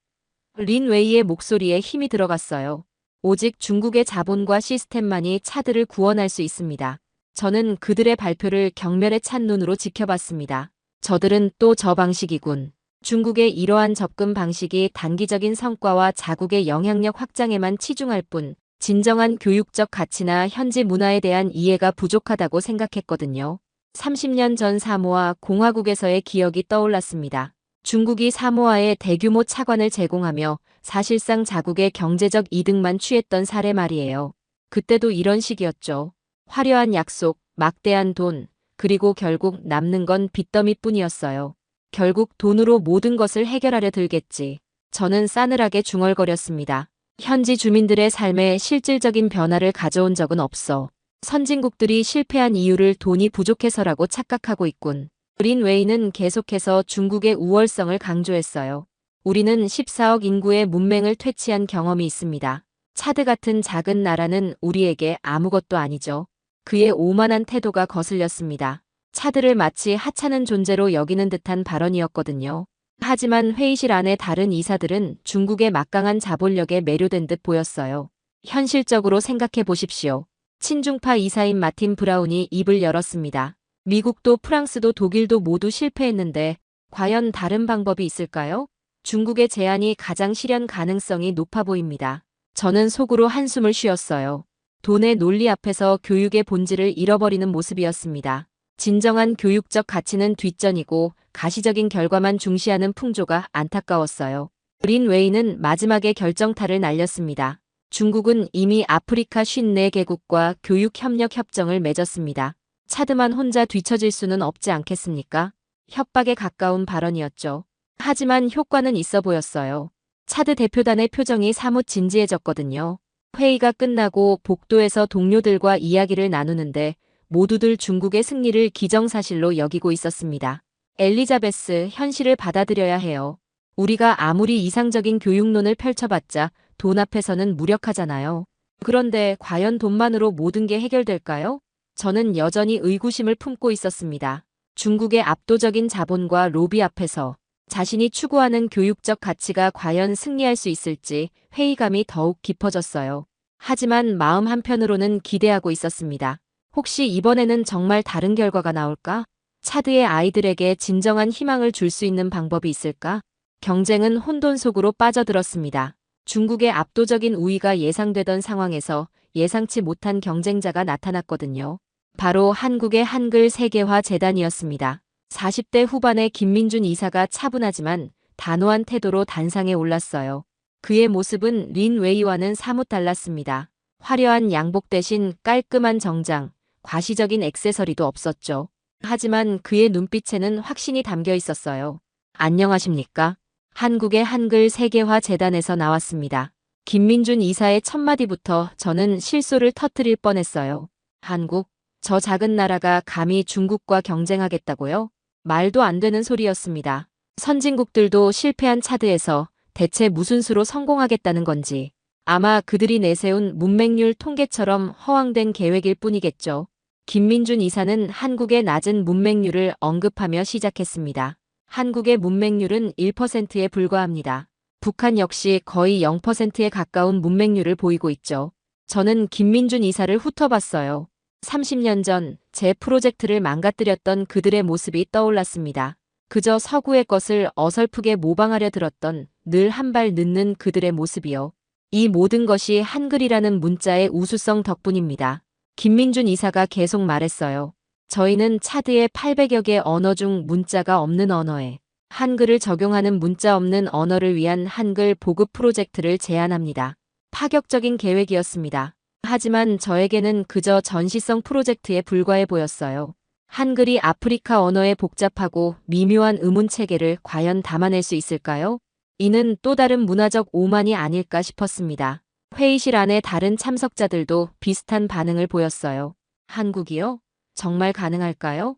린 웨이의 목소리에 힘이 들어갔어요. 오직 중국의 자본과 시스템만이 차드를 구원할 수 있습니다. 저는 그들의 발표를 경멸에 찬 눈으로 지켜봤습니다. 저들은 또 저 방식이군. 중국의 이러한 접근 방식이 단기적인 성과와 자국의 영향력 확장에만 치중할 뿐 진정한 교육적 가치나 현지 문화에 대한 이해가 부족하다고 생각했거든요. 30년 전 사모아 공화국에서의 기억이 떠올랐습니다. 중국이 사모아에 대규모 차관을 제공하며 사실상 자국의 경제적 이득만 취했던 사례 말이에요. 그때도 이런 식이었죠. 화려한 약속, 막대한 돈, 그리고 결국 남는 건 빚더미뿐이었어요. 결국 돈으로 모든 것을 해결하려 들겠지. 저는 싸늘하게 중얼거렸습니다. 현지 주민들의 삶에 실질적인 변화를 가져온 적은 없어. 선진국들이 실패한 이유를 돈이 부족해서라고 착각하고 있군. 린 웨이는 계속해서 중국의 우월성을 강조했어요. 우리는 14억 인구의 문맹을 퇴치한 경험이 있습니다. 차드 같은 작은 나라는 우리에게 아무것도 아니죠. 그의 오만한 태도가 거슬렸습니다. 차드를 마치 하찮은 존재로 여기는 듯한 발언이었거든요. 하지만 회의실 안의 다른 이사들은 중국의 막강한 자본력에 매료된 듯 보였어요. 현실적으로 생각해 보십시오. 친중파 이사인 마틴 브라운이 입을 열었습니다. 미국도 프랑스도 독일도 모두 실패했는데 과연 다른 방법이 있을까요? 중국의 제안이 가장 실현 가능성이 높아 보입니다. 저는 속으로 한숨을 쉬었어요. 돈의 논리 앞에서 교육의 본질을 잃어버리는 모습이었습니다. 진정한 교육적 가치는 뒷전이고 가시적인 결과만 중시하는 풍조가 안타까웠어요. 린 웨이는 마지막에 결정타를 날렸습니다. 중국은 이미 아프리카 54개국과 교육협력 협정을 맺었습니다. 차드만 혼자 뒤처질 수는 없지 않겠습니까? 협박에 가까운 발언이었죠. 하지만 효과는 있어 보였어요. 차드 대표단의 표정이 사뭇 진지해졌거든요. 회의가 끝나고 복도에서 동료들과 이야기를 나누는데 모두들 중국의 승리를 기정사실로 여기고 있었습니다. 엘리자베스, 현실을 받아들여야 해요. 우리가 아무리 이상적인 교육론을 펼쳐봤자 돈 앞에서는 무력하잖아요. 그런데 과연 돈만으로 모든 게 해결될까요? 저는 여전히 의구심을 품고 있었습니다. 중국의 압도적인 자본과 로비 앞에서 자신이 추구하는 교육적 가치가 과연 승리할 수 있을지 회의감이 더욱 깊어졌어요. 하지만 마음 한편으로는 기대하고 있었습니다. 혹시 이번에는 정말 다른 결과가 나올까? 차드의 아이들에게 진정한 희망을 줄 수 있는 방법이 있을까? 경쟁은 혼돈 속으로 빠져들었습니다. 중국의 압도적인 우위가 예상되던 상황에서 예상치 못한 경쟁자가 나타났거든요. 바로 한국의 한글 세계화 재단이었습니다. 40대 후반의 김민준 이사가 차분하지만 단호한 태도로 단상에 올랐어요. 그의 모습은 린 웨이와는 사뭇 달랐습니다. 화려한 양복 대신 깔끔한 정장, 과시적인 액세서리도 없었죠. 하지만 그의 눈빛에는 확신이 담겨 있었어요. 안녕하십니까? 한국의 한글 세계화 재단에서 나왔습니다. 김민준 이사의 첫마디부터 저는 실소를 터뜨릴 뻔했어요. 한국? 저 작은 나라가 감히 중국과 경쟁하겠다고요? 말도 안 되는 소리였습니다. 선진국들도 실패한 차드에서 대체 무슨 수로 성공하겠다는 건지. 아마 그들이 내세운 문맹률 통계처럼 허황된 계획일 뿐이겠죠. 김민준 이사는 한국의 낮은 문맹률을 언급하며 시작했습니다. 한국의 문맹률은 1%에 불과합니다. 북한 역시 거의 0%에 가까운 문맹률을 보이고 있죠. 저는 김민준 이사를 훑어봤어요. 30년 전 제 프로젝트를 망가뜨렸던 그들의 모습이 떠올랐습니다. 그저 서구의 것을 어설프게 모방하려 들었던 늘 한 발 늦는 그들의 모습이요. 이 모든 것이 한글이라는 문자의 우수성 덕분입니다. 김민준 이사가 계속 말했어요. 저희는 차드의 800여 개 언어 중 문자가 없는 언어에 한글을 적용하는 문자 없는 언어를 위한 한글 보급 프로젝트를 제안합니다. 파격적인 계획이었습니다. 하지만 저에게는 그저 전시성 프로젝트에 불과해 보였어요. 한글이 아프리카 언어의 복잡하고 미묘한 의문 체계를 과연 담아낼 수 있을까요? 이는 또 다른 문화적 오만이 아닐까 싶었습니다. 회의실 안에 다른 참석자들도 비슷한 반응을 보였어요. 한국이요? 정말 가능할까요?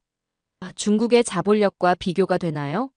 중국의 자본력과 비교가 되나요?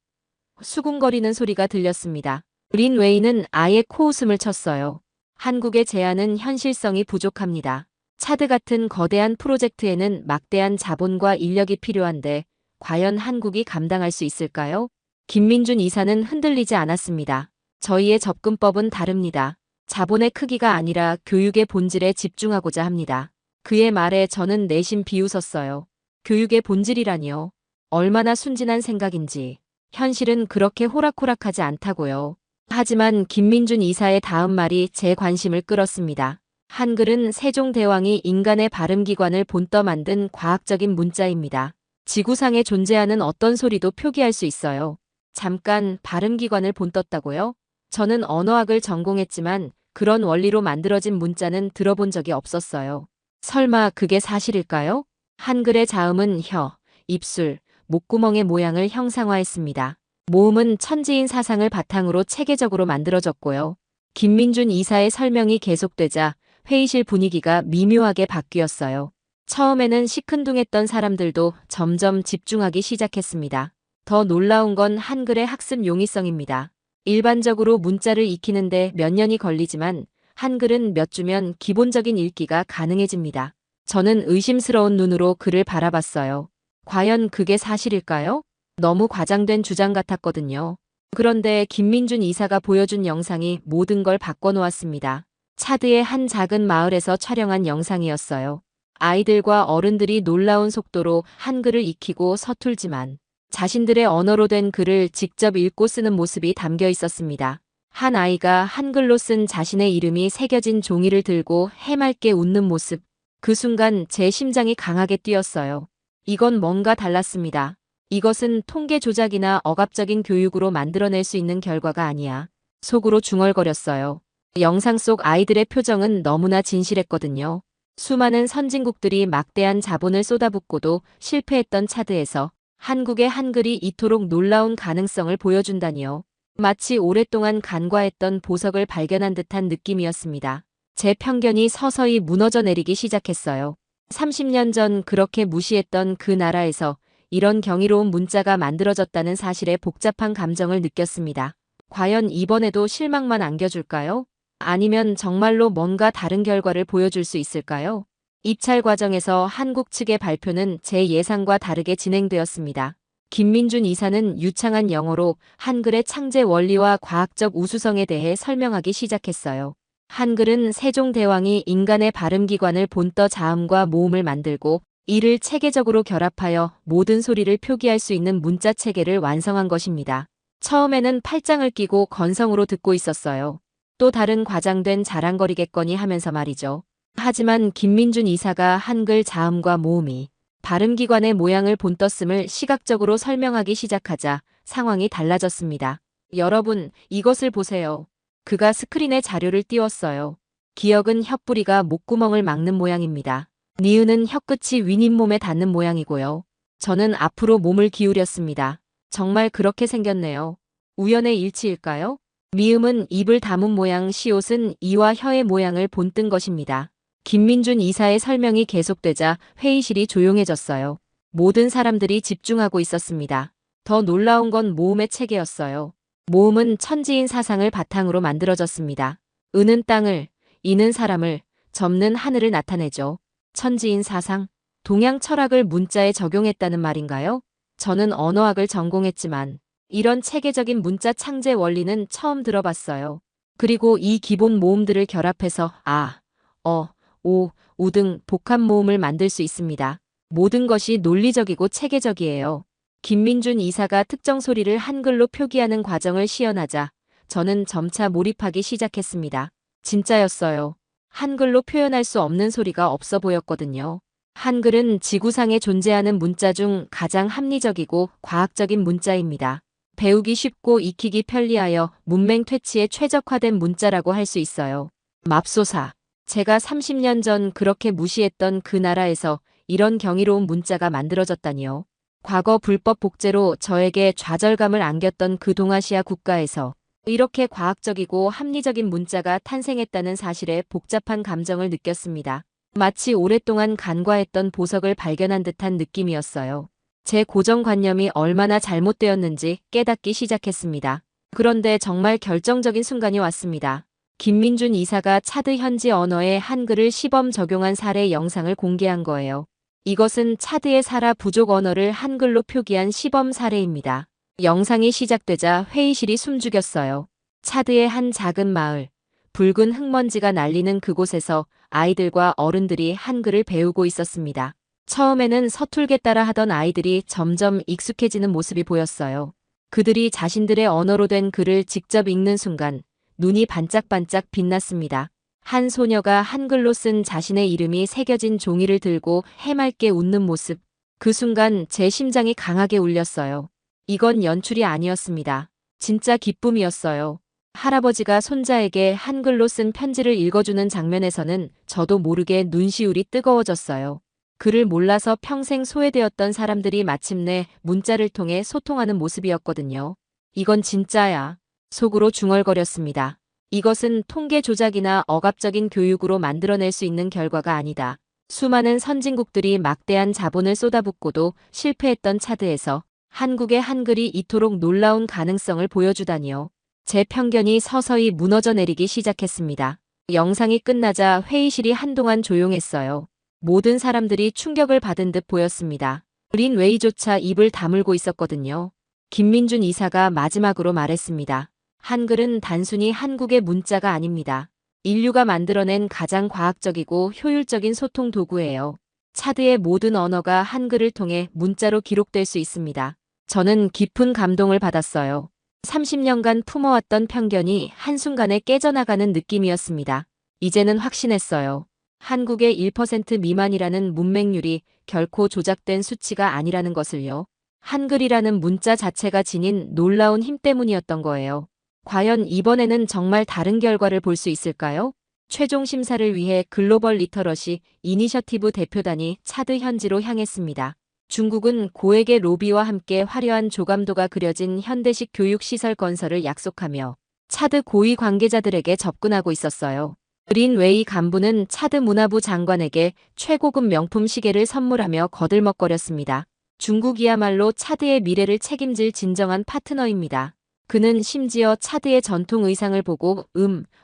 수군거리는 소리가 들렸습니다. 린 웨이는 아예 코웃음을 쳤어요. 한국의 제안은 현실성이 부족합니다. 차드 같은 거대한 프로젝트에는 막대한 자본과 인력이 필요한데 과연 한국이 감당할 수 있을까요? 김민준 이사는 흔들리지 않았습니다. 저희의 접근법은 다릅니다. 자본의 크기가 아니라 교육의 본질에 집중하고자 합니다. 그의 말에 저는 내심 비웃었어요. 교육의 본질이라니요. 얼마나 순진한 생각인지. 현실은 그렇게 호락호락하지 않다고요. 하지만 김민준 이사의 다음 말이 제 관심을 끌었습니다. 한글은 세종대왕이 인간의 발음기관을 본떠 만든 과학적인 문자입니다. 지구상에 존재하는 어떤 소리도 표기할 수 있어요. 잠깐 발음기관을 본떴다고요? 저는 언어학을 전공했지만 그런 원리로 만들어진 문자는 들어본 적이 없었어요. 설마 그게 사실일까요? 한글의 자음은 혀, 입술, 목구멍의 모양을 형상화했습니다. 모음은 천지인 사상을 바탕으로 체계적으로 만들어졌고요. 김민준 이사의 설명이 계속되자 회의실 분위기가 미묘하게 바뀌었어요. 처음에는 시큰둥했던 사람들도 점점 집중하기 시작했습니다. 더 놀라운 건 한글의 학습 용이성입니다. 일반적으로 문자를 익히는데 몇 년이 걸리지만 한글은 몇 주면 기본적인 읽기가 가능해집니다. 저는 의심스러운 눈으로 그를 바라봤어요. 과연 그게 사실일까요? 너무 과장된 주장 같았거든요. 그런데 김민준 이사가 보여준 영상이 모든 걸 바꿔놓았습니다. 차드의 한 작은 마을에서 촬영한 영상이었어요. 아이들과 어른들이 놀라운 속도로 한글을 익히고 서툴지만 자신들의 언어로 된 글을 직접 읽고 쓰는 모습이 담겨 있었습니다. 한 아이가 한글로 쓴 자신의 이름이 새겨진 종이를 들고 해맑게 웃는 모습. 그 순간 제 심장이 강하게 뛰었어요. 이건 뭔가 달랐습니다. 이것은 통계 조작이나 억압적인 교육으로 만들어낼 수 있는 결과가 아니야. 속으로 중얼거렸어요. 영상 속 아이들의 표정은 너무나 진실했거든요. 수많은 선진국들이 막대한 자본을 쏟아붓고도 실패했던 차드에서 한국의 한글이 이토록 놀라운 가능성을 보여준다니요. 마치 오랫동안 간과했던 보석을 발견한 듯한 느낌이었습니다. 제 편견이 서서히 무너져 내리기 시작했어요. 30년 전 그렇게 무시했던 그 나라에서 이런 경이로운 문자가 만들어졌다는 사실에 복잡한 감정을 느꼈습니다. 과연 이번에도 실망만 안겨줄까요? 아니면 정말로 뭔가 다른 결과를 보여줄 수 있을까요? 입찰 과정에서 한국 측의 발표는 제 예상과 다르게 진행되었습니다. 김민준 이사는 유창한 영어로 한글의 창제 원리와 과학적 우수성에 대해 설명하기 시작했어요. 한글은 세종대왕이 인간의 발음기관을 본떠 자음과 모음을 만들고 이를 체계적으로 결합하여 모든 소리를 표기할 수 있는 문자 체계를 완성한 것입니다. 처음에는 팔짱을 끼고 건성으로 듣고 있었어요. 또 다른 과장된 자랑거리겠거니 하면서 말이죠. 하지만 김민준 이사가 한글 자음과 모음이 발음기관의 모양을 본떴음을 시각적으로 설명하기 시작하자 상황이 달라졌습니다. 여러분, 이것을 보세요. 그가 스크린에 자료를 띄웠어요. 기역은 혓부리가 목구멍을 막는 모양입니다. 니은은 혀끝이 윗잇몸에 닿는 모양이고요. 저는 앞으로 몸을 기울였습니다. 정말 그렇게 생겼네요. 우연의 일치일까요? 미음은 입을 다문 모양, 시옷은 이와 혀의 모양을 본뜬 것입니다. 김민준 이사의 설명이 계속되자 회의실이 조용해졌어요. 모든 사람들이 집중하고 있었습니다. 더 놀라운 건 모음의 체계였어요. 모음은 천지인 사상을 바탕으로 만들어졌습니다. 은은 땅을, 이는 사람을, 접는 하늘을 나타내죠. 천지인 사상, 동양 철학을 문자에 적용했다는 말인가요? 저는 언어학을 전공했지만 이런 체계적인 문자 창제 원리는 처음 들어봤어요. 그리고 이 기본 모음들을 결합해서 아, 어, 오, 우 등 복합 모음을 만들 수 있습니다. 모든 것이 논리적이고 체계적이에요. 김민준 이사가 특정 소리를 한글로 표기하는 과정을 시연하자 저는 점차 몰입하기 시작했습니다. 진짜였어요. 한글로 표현할 수 없는 소리가 없어 보였거든요. 한글은 지구상에 존재하는 문자 중 가장 합리적이고 과학적인 문자입니다. 배우기 쉽고 익히기 편리하여 문맹 퇴치에 최적화된 문자라고 할 수 있어요. 맙소사. 제가 30년 전 그렇게 무시했던 그 나라에서 이런 경이로운 문자가 만들어졌다니요. 과거 불법 복제로 저에게 좌절감을 안겼던 그 동아시아 국가에서 이렇게 과학적이고 합리적인 문자가 탄생했다는 사실에 복잡한 감정을 느꼈습니다. 마치 오랫동안 간과했던 보석을 발견한 듯한 느낌이었어요. 제 고정관념이 얼마나 잘못되었는지 깨닫기 시작했습니다. 그런데 정말 결정적인 순간이 왔습니다. 김민준 이사가 차드 현지 언어에 한글을 시범 적용한 사례 영상을 공개한 거예요. 이것은 차드의 사라 부족 언어를 한글로 표기한 시범 사례입니다. 영상이 시작되자 회의실이 숨죽였어요. 차드의 한 작은 마을, 붉은 흙먼지가 날리는 그곳에서 아이들과 어른들이 한글을 배우고 있었습니다. 처음에는 서툴게 따라 하던 아이들이 점점 익숙해지는 모습이 보였어요. 그들이 자신들의 언어로 된 글을 직접 읽는 순간 눈이 반짝반짝 빛났습니다. 한 소녀가 한글로 쓴 자신의 이름이 새겨진 종이를 들고 해맑게 웃는 모습. 그 순간 제 심장이 강하게 울렸어요. 이건 연출이 아니었습니다. 진짜 기쁨이었어요. 할아버지가 손자에게 한글로 쓴 편지를 읽어주는 장면에서는 저도 모르게 눈시울이 뜨거워졌어요. 글을 몰라서 평생 소외되었던 사람들이 마침내 문자를 통해 소통하는 모습이었거든요. 이건 진짜야. 속으로 중얼거렸습니다. 이것은 통계 조작이나 억압적인 교육으로 만들어낼 수 있는 결과가 아니다. 수많은 선진국들이 막대한 자본을 쏟아붓고도 실패했던 차드에서 한국의 한글이 이토록 놀라운 가능성을 보여주다니요. 제 편견이 서서히 무너져 내리기 시작했습니다. 영상이 끝나자 회의실이 한동안 조용했어요. 모든 사람들이 충격을 받은 듯 보였습니다. 린 웨이조차 입을 다물고 있었거든요. 김민준 이사가 마지막으로 말했습니다. 한글은 단순히 한국의 문자가 아닙니다. 인류가 만들어낸 가장 과학적이고 효율적인 소통 도구예요. 차드의 모든 언어가 한글을 통해 문자로 기록될 수 있습니다. 저는 깊은 감동을 받았어요. 30년간 품어왔던 편견이 한순간에 깨져나가는 느낌이었습니다. 이제는 확신했어요. 한국의 1% 미만이라는 문맹률이 결코 조작된 수치가 아니라는 것을요. 한글이라는 문자 자체가 지닌 놀라운 힘 때문이었던 거예요. 과연 이번에는 정말 다른 결과를 볼 수 있을까요? 최종 심사를 위해 글로벌 리터러시 이니셔티브 대표단이 차드 현지로 향했습니다. 중국은 고액의 로비와 함께 화려한 조감도가 그려진 현대식 교육시설 건설을 약속하며 차드 고위 관계자들에게 접근하고 있었어요. 린 웨이 간부는 차드 문화부 장관에게 최고급 명품 시계를 선물하며 거들먹거렸습니다. 중국이야말로 차드의 미래를 책임질 진정한 파트너입니다. 그는 심지어 차드의 전통 의상을 보고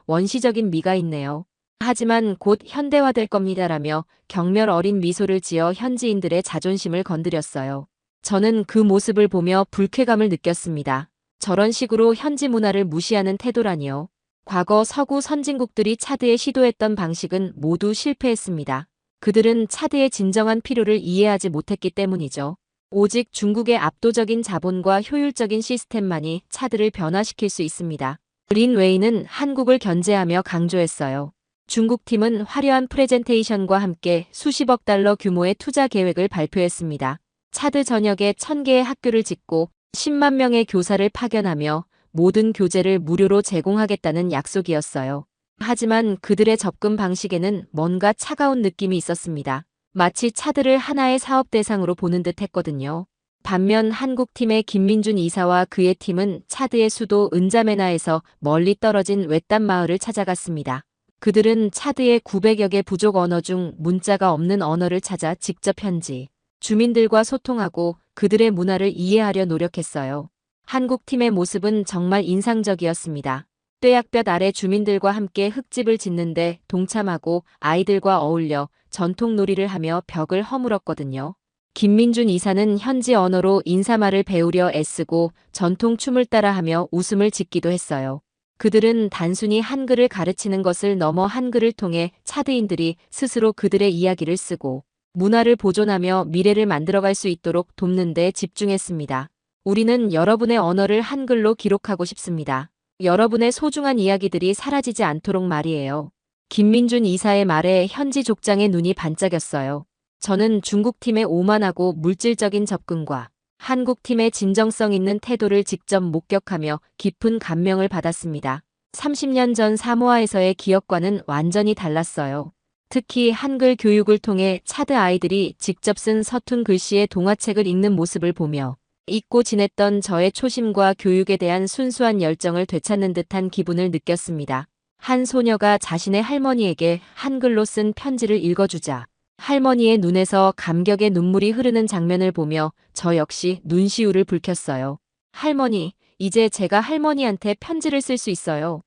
원시적인 미가 있네요. 하지만 곧 현대화될 겁니다라며 경멸 어린 미소를 지어 현지인들의 자존심을 건드렸어요. 저는 그 모습을 보며 불쾌감을 느꼈습니다. 저런 식으로 현지 문화를 무시하는 태도라니요. 과거 서구 선진국들이 차드에 시도했던 방식은 모두 실패했습니다. 그들은 차드의 진정한 필요를 이해하지 못했기 때문이죠. 오직 중국의 압도적인 자본과 효율적인 시스템만이 차드를 변화시킬 수 있습니다. 린 웨이는 한국을 견제하며 강조했어요. 중국팀은 화려한 프레젠테이션과 함께 수십억 달러 규모의 투자 계획을 발표했습니다. 차드 전역에 1000개의 학교를 짓고 10만 명의 교사를 파견하며 모든 교재를 무료로 제공하겠다는 약속이었어요. 하지만 그들의 접근 방식에는 뭔가 차가운 느낌이 있었습니다. 마치 차드를 하나의 사업 대상으로 보는 듯 했거든요. 반면 한국팀의 김민준 이사와 그의 팀은 차드의 수도 은자메나에서 멀리 떨어진 외딴 마을을 찾아갔습니다. 그들은 차드의 900여 개 부족 언어 중 문자가 없는 언어를 찾아 직접 현지 주민들과 소통하고 그들의 문화를 이해하려 노력했어요. 한국팀의 모습은 정말 인상적이었습니다. 뙤약볕 아래 주민들과 함께 흙집을 짓는데 동참하고 아이들과 어울려 전통놀이를 하며 벽을 허물었거든요. 김민준 이사는 현지 언어로 인사말을 배우려 애쓰고 전통 춤을 따라하며 웃음을 짓기도 했어요. 그들은 단순히 한글을 가르치는 것을 넘어 한글을 통해 차드인들이 스스로 그들의 이야기를 쓰고 문화를 보존하며 미래를 만들어갈 수 있도록 돕는 데 집중했습니다. 우리는 여러분의 언어를 한글로 기록하고 싶습니다. 여러분의 소중한 이야기들이 사라지지 않도록 말이에요. 김민준 이사의 말에 현지 족장의 눈이 반짝였어요. 저는 중국팀의 오만하고 물질적인 접근과 한국팀의 진정성 있는 태도를 직접 목격하며 깊은 감명을 받았습니다. 30년 전 사모아에서의 기억과는 완전히 달랐어요. 특히 한글 교육을 통해 차드 아이들이 직접 쓴 서툰 글씨의 동화책을 읽는 모습을 보며 잊고 지냈던 저의 초심과 교육에 대한 순수한 열정을 되찾는 듯한 기분을 느꼈습니다. 한 소녀가 자신의 할머니에게 한글로 쓴 편지를 읽어주자 할머니의 눈에서 감격의 눈물이 흐르는 장면을 보며 저 역시 눈시울을 붉혔어요. 할머니, 이제 제가 할머니한테 편지를 쓸 수 있어요.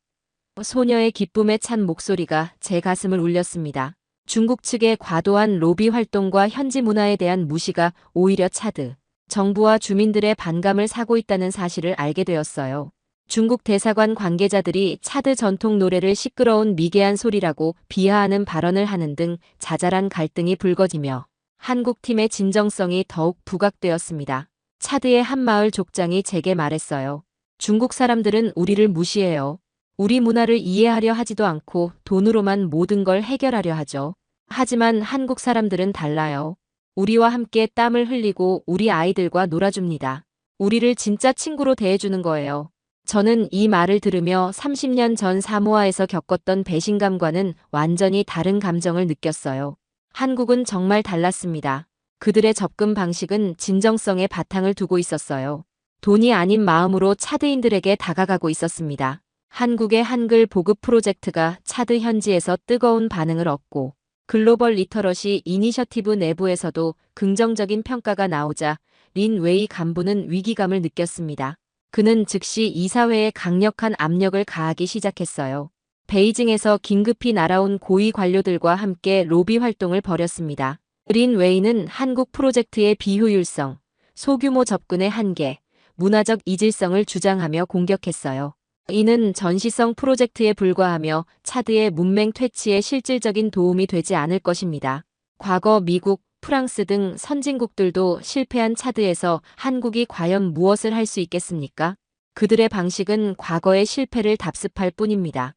소녀의 기쁨에 찬 목소리가 제 가슴을 울렸습니다. 중국 측의 과도한 로비 활동과 현지 문화에 대한 무시가 오히려 차드 정부와 주민들의 반감을 사고 있다는 사실을 알게 되었어요. 중국 대사관 관계자들이 차드 전통 노래를 시끄러운 미개한 소리라고 비하하는 발언을 하는 등 자잘한 갈등이 불거지며 한국팀의 진정성이 더욱 부각되었습니다. 차드의 한 마을 족장이 제게 말했어요. 중국 사람들은 우리를 무시해요. 우리 문화를 이해하려 하지도 않고 돈으로만 모든 걸 해결하려 하죠. 하지만 한국 사람들은 달라요. 우리와 함께 땀을 흘리고 우리 아이들과 놀아줍니다. 우리를 진짜 친구로 대해주는 거예요. 저는 이 말을 들으며 30년 전 사모아에서 겪었던 배신감과는 완전히 다른 감정을 느꼈어요. 한국은 정말 달랐습니다. 그들의 접근 방식은 진정성에 바탕을 두고 있었어요. 돈이 아닌 마음으로 차드인들에게 다가가고 있었습니다. 한국의 한글 보급 프로젝트가 차드 현지에서 뜨거운 반응을 얻고 글로벌 리터러시 이니셔티브 내부에서도 긍정적인 평가가 나오자 린 웨이 간부는 위기감을 느꼈습니다. 그는 즉시 이사회에 강력한 압력을 가하기 시작했어요. 베이징에서 긴급히 날아온 고위 관료들과 함께 로비 활동을 벌였습니다. 린 웨이는 한국 프로젝트의 비효율성, 소규모 접근의 한계, 문화적 이질성을 주장하며 공격했어요. 이는 전시성 프로젝트에 불과하며 차드의 문맹 퇴치에 실질적인 도움이 되지 않을 것입니다. 과거 미국, 프랑스 등 선진국들도 실패한 차드에서 한국이 과연 무엇을 할 수 있겠습니까? 그들의 방식은 과거의 실패를 답습할 뿐입니다.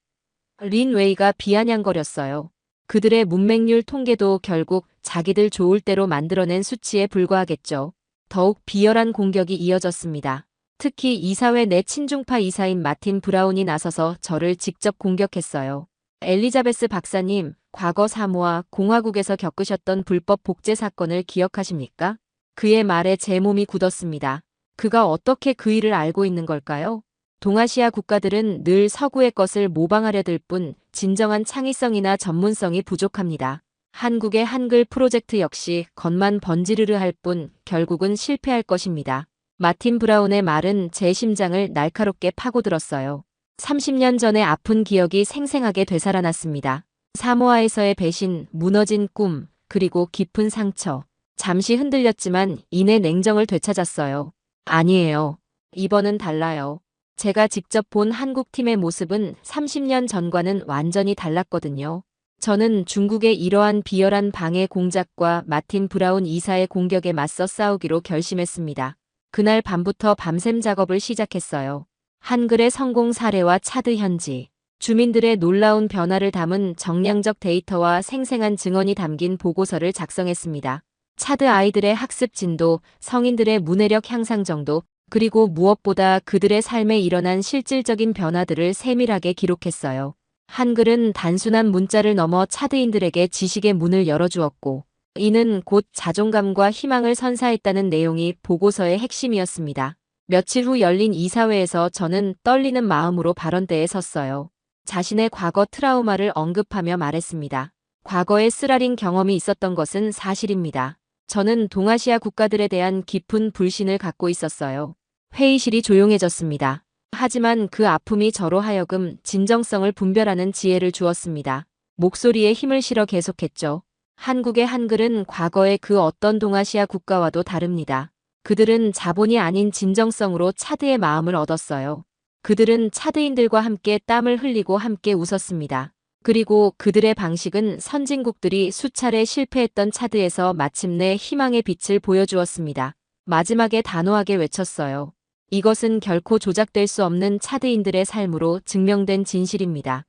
린 웨이가 비아냥거렸어요. 그들의 문맹률 통계도 결국 자기들 좋을 대로 만들어낸 수치에 불과하겠죠. 더욱 비열한 공격이 이어졌습니다. 특히 이사회 내 친중파 이사인 마틴 브라운이 나서서 저를 직접 공격했어요. 엘리자베스 박사님, 과거 사모아 공화국에서 겪으셨던 불법 복제 사건을 기억하십니까? 그의 말에 제 몸이 굳었습니다. 그가 어떻게 그 일을 알고 있는 걸까요? 동아시아 국가들은 늘 서구의 것을 모방하려 들 뿐 진정한 창의성이나 전문성이 부족합니다. 한국의 한글 프로젝트 역시 겉만 번지르르 할 뿐 결국은 실패할 것입니다. 마틴 브라운의 말은 제 심장을 날카롭게 파고들었어요. 30년 전의 아픈 기억이 생생하게 되살아났습니다. 사모아에서의 배신, 무너진 꿈, 그리고 깊은 상처. 잠시 흔들렸지만 이내 냉정을 되찾았어요. 아니에요. 이번은 달라요. 제가 직접 본 한국팀의 모습은 30년 전과는 완전히 달랐거든요. 저는 중국의 이러한 비열한 방해 공작과 마틴 브라운 이사의 공격에 맞서 싸우기로 결심했습니다. 그날 밤부터 밤샘 작업을 시작했어요. 한글의 성공 사례와 차드 현지, 주민들의 놀라운 변화를 담은 정량적 데이터와 생생한 증언이 담긴 보고서를 작성했습니다. 차드 아이들의 학습 진도, 성인들의 문해력 향상 정도, 그리고 무엇보다 그들의 삶에 일어난 실질적인 변화들을 세밀하게 기록했어요. 한글은 단순한 문자를 넘어 차드인들에게 지식의 문을 열어주었고, 이는 곧 자존감과 희망을 선사했다는 내용이 보고서의 핵심이었습니다. 며칠 후 열린 이사회에서 저는 떨리는 마음으로 발언대에 섰어요. 자신의 과거 트라우마를 언급하며 말했습니다. 과거에 쓰라린 경험이 있었던 것은 사실입니다. 저는 동아시아 국가들에 대한 깊은 불신을 갖고 있었어요. 회의실이 조용해졌습니다. 하지만 그 아픔이 저로 하여금 진정성을 분별하는 지혜를 주었습니다. 목소리에 힘을 실어 계속했죠. 한국의 한글은 과거의 그 어떤 동아시아 국가와도 다릅니다. 그들은 자본이 아닌 진정성으로 차드의 마음을 얻었어요. 그들은 차드인들과 함께 땀을 흘리고 함께 웃었습니다. 그리고 그들의 방식은 선진국들이 수차례 실패했던 차드에서 마침내 희망의 빛을 보여주었습니다. 마지막에 단호하게 외쳤어요. 이것은 결코 조작될 수 없는 차드인들의 삶으로 증명된 진실입니다.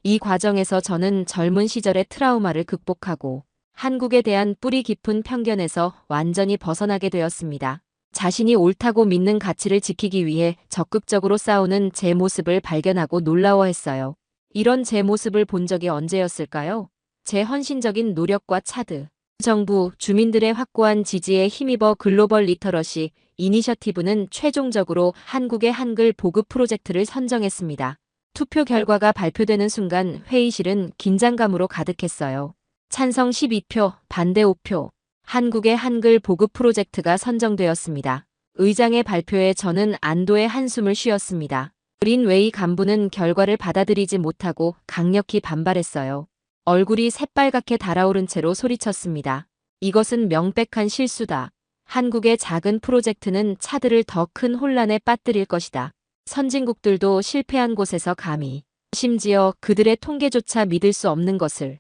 이 과정에서 저는 젊은 시절의 트라우마를 극복하고 한국에 대한 뿌리 깊은 편견에서 완전히 벗어나게 되었습니다. 자신이 옳다고 믿는 가치를 지키기 위해 적극적으로 싸우는 제 모습을 발견하고 놀라워했어요. 이런 제 모습을 본 적이 언제였을까요? 제 헌신적인 노력과 차드, 정부, 주민들의 확고한 지지에 힘입어 글로벌 리터러시 이니셔티브는 최종적으로 한국의 한글 보급 프로젝트를 선정했습니다. 투표 결과가 발표되는 순간 회의실은 긴장감으로 가득했어요. 찬성 12표, 반대 5표. 한국의 한글 보급 프로젝트가 선정되었습니다. 의장의 발표에 저는 안도의 한숨을 쉬었습니다. 린웨이 간부는 결과를 받아들이지 못하고 강력히 반발했어요. 얼굴이 새빨갛게 달아오른 채로 소리쳤습니다. 이것은 명백한 실수다. 한국의 작은 프로젝트는 차들을 더 큰 혼란에 빠뜨릴 것이다. 선진국들도 실패한 곳에서 감히, 심지어 그들의 통계조차 믿을 수 없는 것을.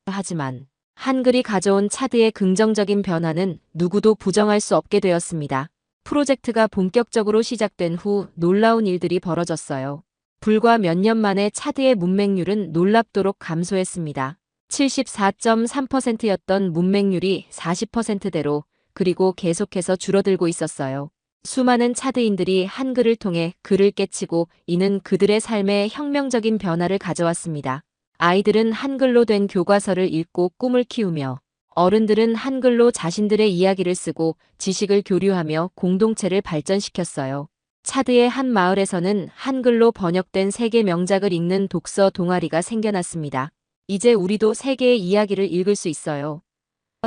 하지만 한글이 가져온 차드의 긍정적인 변화는 누구도 부정할 수 없게 되었습니다. 프로젝트가 본격적으로 시작된 후 놀라운 일들이 벌어졌어요. 불과 몇 년 만에 차드의 문맹률은 놀랍도록 감소했습니다. 74.3%였던 문맹률이 40%대로, 그리고 계속해서 줄어들고 있었어요. 수많은 차드인들이 한글을 통해 글을 깨치고 이는 그들의 삶에 혁명적인 변화를 가져왔습니다. 아이들은 한글로 된 교과서를 읽고 꿈을 키우며 어른들은 한글로 자신들의 이야기를 쓰고 지식을 교류하며 공동체를 발전시켰어요. 차드의 한 마을에서는 한글로 번역된 세계 명작을 읽는 독서 동아리가 생겨났습니다. 이제 우리도 세계의 이야기를 읽을 수 있어요.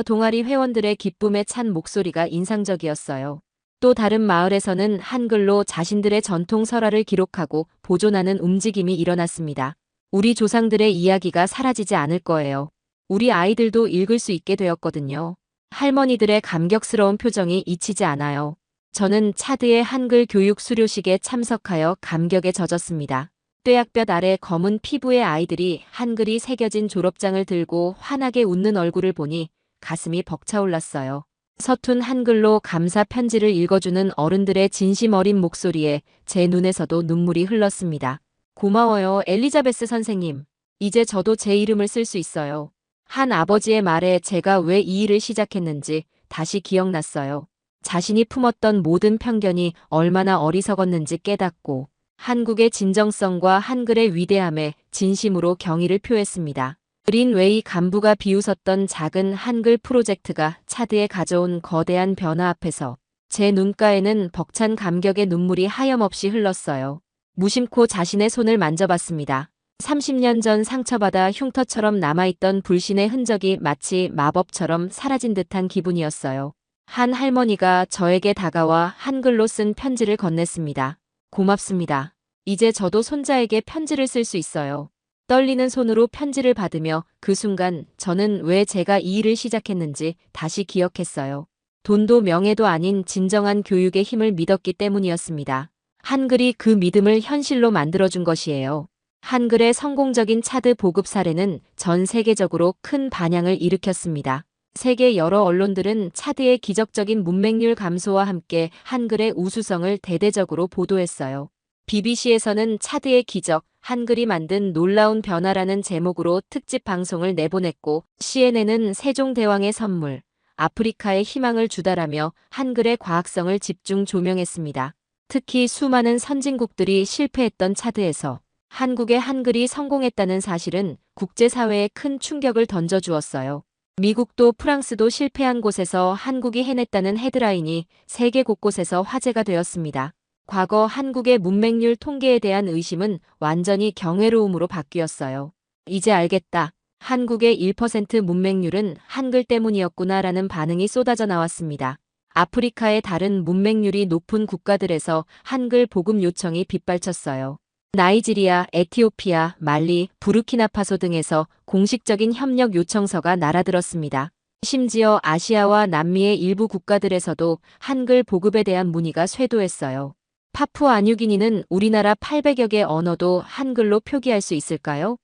동아리 회원들의 기쁨에 찬 목소리가 인상적이었어요. 또 다른 마을에서는 한글로 자신들의 전통 설화를 기록하고 보존하는 움직임이 일어났습니다. 우리 조상들의 이야기가 사라지지 않을 거예요. 우리 아이들도 읽을 수 있게 되었거든요. 할머니들의 감격스러운 표정이 잊히지 않아요. 저는 차드의 한글 교육 수료식에 참석하여 감격에 젖었습니다. 뙤약볕 아래 검은 피부의 아이들이 한글이 새겨진 졸업장을 들고 환하게 웃는 얼굴을 보니 가슴이 벅차올랐어요. 서툰 한글로 감사 편지를 읽어주는 어른들의 진심 어린 목소리에 제 눈에서도 눈물이 흘렀습니다. 고마워요, 엘리자베스 선생님. 이제 저도 제 이름을 쓸 수 있어요. 한 아버지의 말에 제가 왜 이 일을 시작했는지 다시 기억났어요. 자신이 품었던 모든 편견이 얼마나 어리석었는지 깨닫고 한국의 진정성과 한글의 위대함에 진심으로 경의를 표했습니다. 린웨이 간부가 비웃었던 작은 한글 프로젝트가 차드에 가져온 거대한 변화 앞에서 제 눈가에는 벅찬 감격의 눈물이 하염없이 흘렀어요. 무심코 자신의 손을 만져봤습니다. 30년 전 상처받아 흉터처럼 남아있던 불신의 흔적이 마치 마법처럼 사라진 듯한 기분이었어요. 한 할머니가 저에게 다가와 한글로 쓴 편지를 건넸습니다. 고맙습니다. 이제 저도 손자에게 편지를 쓸 수 있어요. 떨리는 손으로 편지를 받으며 그 순간 저는 왜 제가 이 일을 시작했는지 다시 기억했어요. 돈도 명예도 아닌 진정한 교육의 힘을 믿었기 때문이었습니다. 한글이 그 믿음을 현실로 만들어준 것이에요. 한글의 성공적인 차드 보급 사례는 전 세계적으로 큰 반향을 일으켰습니다. 세계 여러 언론들은 차드의 기적적인 문맹률 감소와 함께 한글의 우수성을 대대적으로 보도했어요. BBC에서는 차드의 기적, 한글이 만든 놀라운 변화라는 제목으로 특집 방송을 내보냈고, CNN은 세종대왕의 선물, 아프리카의 희망을 주다라며 한글의 과학성을 집중 조명했습니다. 특히 수많은 선진국들이 실패했던 차드에서 한국의 한글이 성공했다는 사실은 국제사회에 큰 충격을 던져주었어요. 미국도 프랑스도 실패한 곳에서 한국이 해냈다는 헤드라인이 세계 곳곳에서 화제가 되었습니다. 과거 한국의 문맹률 통계에 대한 의심은 완전히 경외로움으로 바뀌었어요. 이제 알겠다. 한국의 1% 문맹률은 한글 때문이었구나라는 반응이 쏟아져 나왔습니다. 아프리카의 다른 문맹률이 높은 국가들에서 한글 보급 요청이 빗발쳤어요. 나이지리아, 에티오피아, 말리, 부르키나파소 등에서 공식적인 협력 요청서가 날아들었습니다. 심지어 아시아와 남미의 일부 국가들에서도 한글 보급에 대한 문의가 쇄도했어요. 파푸아뉴기니는 우리나라 800여 개 언어도 한글로 표기할 수 있을까요?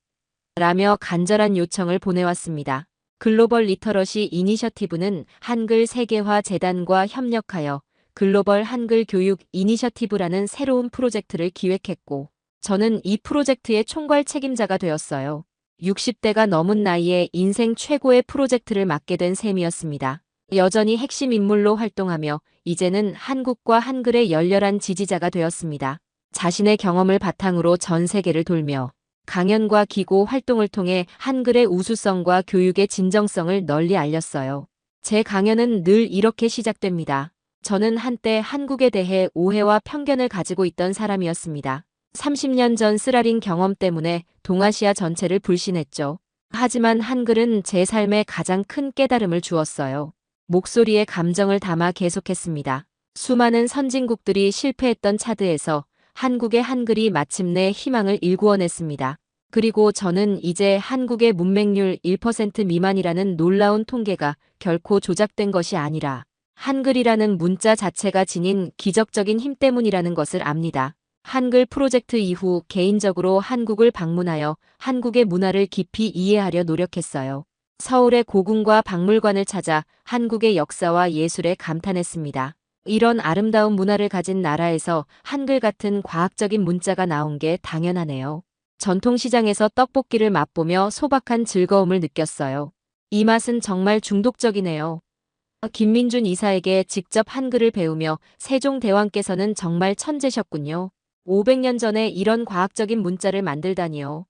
라며 간절한 요청을 보내왔습니다. 글로벌 리터러시 이니셔티브는 한글 세계화 재단과 협력하여 글로벌 한글 교육 이니셔티브라는 새로운 프로젝트를 기획했고, 저는 이 프로젝트의 총괄 책임자가 되었어요. 60대가 넘은 나이에 인생 최고의 프로젝트를 맡게 된 셈이었습니다. 여전히 핵심 인물로 활동하며 이제는 한국과 한글의 열렬한 지지자가 되었습니다. 자신의 경험을 바탕으로 전 세계를 돌며 강연과 기고 활동을 통해 한글의 우수성과 교육의 진정성을 널리 알렸어요. 제 강연은 늘 이렇게 시작됩니다. 저는 한때 한국에 대해 오해와 편견을 가지고 있던 사람이었습니다. 30년 전 쓰라린 경험 때문에 동아시아 전체를 불신했죠. 하지만 한글은 제 삶에 가장 큰 깨달음을 주었어요. 목소리에 감정을 담아 계속했습니다. 수많은 선진국들이 실패했던 차드에서 한국의 한글이 마침내 희망을 일구어냈습니다. 그리고 저는 이제 한국의 문맹률 1% 미만이라는 놀라운 통계가 결코 조작된 것이 아니라 한글이라는 문자 자체가 지닌 기적적인 힘 때문이라는 것을 압니다. 한글 프로젝트 이후 개인적으로 한국을 방문하여 한국의 문화를 깊이 이해하려 노력했어요. 서울의 고궁과 박물관을 찾아 한국의 역사와 예술에 감탄했습니다. 이런 아름다운 문화를 가진 나라에서 한글 같은 과학적인 문자가 나온 게 당연하네요. 전통시장에서 떡볶이를 맛보며 소박한 즐거움을 느꼈어요. 이 맛은 정말 중독적이네요. 김민준 이사에게 직접 한글을 배우며 세종대왕께서는 정말 천재셨군요. 500년 전에 이런 과학적인 문자를 만들다니요.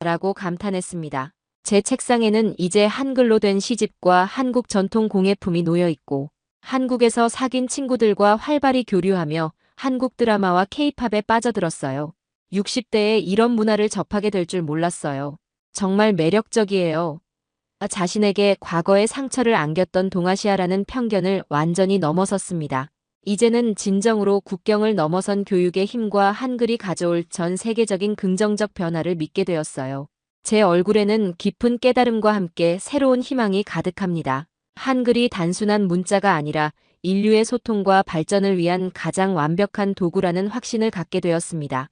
라고 감탄했습니다. 제 책상에는 이제 한글로 된 시집과 한국 전통 공예품이 놓여 있고, 한국에서 사귄 친구들과 활발히 교류하며 한국 드라마와 케이팝에 빠져들었어요. 60대에 이런 문화를 접하게 될 줄 몰랐어요. 정말 매력적이에요. 자신에게 과거의 상처를 안겼던 동아시아라는 편견을 완전히 넘어섰습니다. 이제는 진정으로 국경을 넘어선 교육의 힘과 한글이 가져올 전 세계적인 긍정적 변화를 믿게 되었어요. 제 얼굴에는 깊은 깨달음과 함께 새로운 희망이 가득합니다. 한글이 단순한 문자가 아니라 인류의 소통과 발전을 위한 가장 완벽한 도구라는 확신을 갖게 되었습니다.